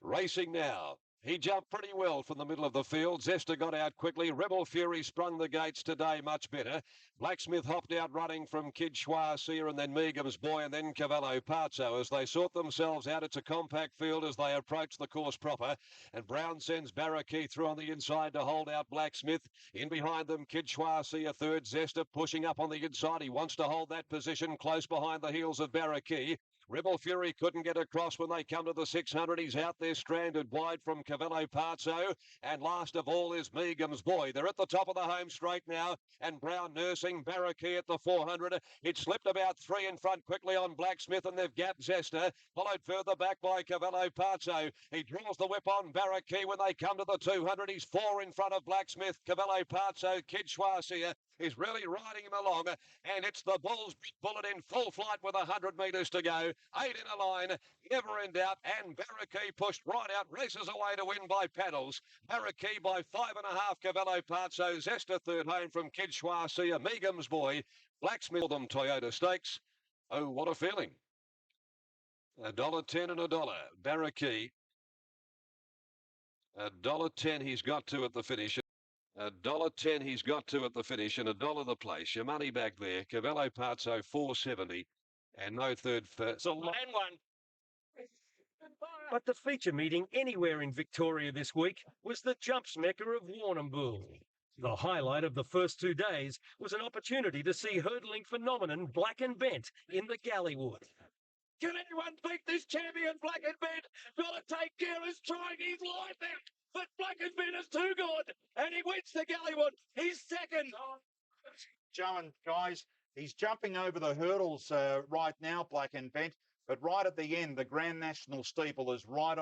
Racing now. He jumped pretty well from the middle of the field. Zesta got out quickly. Rebel Fury sprung the gates today much better. Blacksmith hopped out running from Kid Schwarzer and then Meagham's Boy and then Cavallo Pazzo as they sort themselves out. It's a compact field as they approach the course proper. And Brown sends Barrackey through on the inside to hold out Blacksmith. In behind them, Kid Schwarzer, third. Zesta pushing up on the inside. He wants to hold that position close behind the heels of Barrackey. Rebel Fury couldn't get across when they come to the 600. He's out there stranded wide from Cavallo Pazzo. And last of all is Meagham's Boy. They're at the top of the home straight now. And Brown nursing Barrackey at the 400. It slipped about 3 in front quickly on Blacksmith and they've gapped Zesta. Followed further back by Cavallo Pazzo. He draws the whip on Barrackey when they come to the 200. He's 4 in front of Blacksmith. Cavallo Pazzo, Kid Schwarzer is really riding him along. And it's the Bulls Bullet in full flight with 100 metres to go. 8 in a line, never in doubt, and Barrackey pushed right out, races away to win by paddles. Barrackey by 5.5, Cavallo Pazzo, Zesta third home from Kid Schwarzer, Meagham's Boy, Blacksmith them Toyota Stakes. Oh, what a feeling. $1.10 and $1. Barrackey. $1.10 he's got to at the finish. $1.10 he's got to at the finish and $1 the place. Your money back there. Cavallo Pazzo $4.70 and no third first. And one. But the feature meeting anywhere in Victoria this week was the jumps mecca of Warrnambool. The highlight of the first 2 days was an opportunity to see hurdling phenomenon Black and Bent in the Galleywood. Can anyone beat this champion, Black and Bent? Gotta take care, is trying his life out. But Black and Bent is too good, and he wins the Galleywood. He's second. Joe and guys, he's jumping over the hurdles right now, Black and Bent. But right at the end, the Grand National Steeple is right on.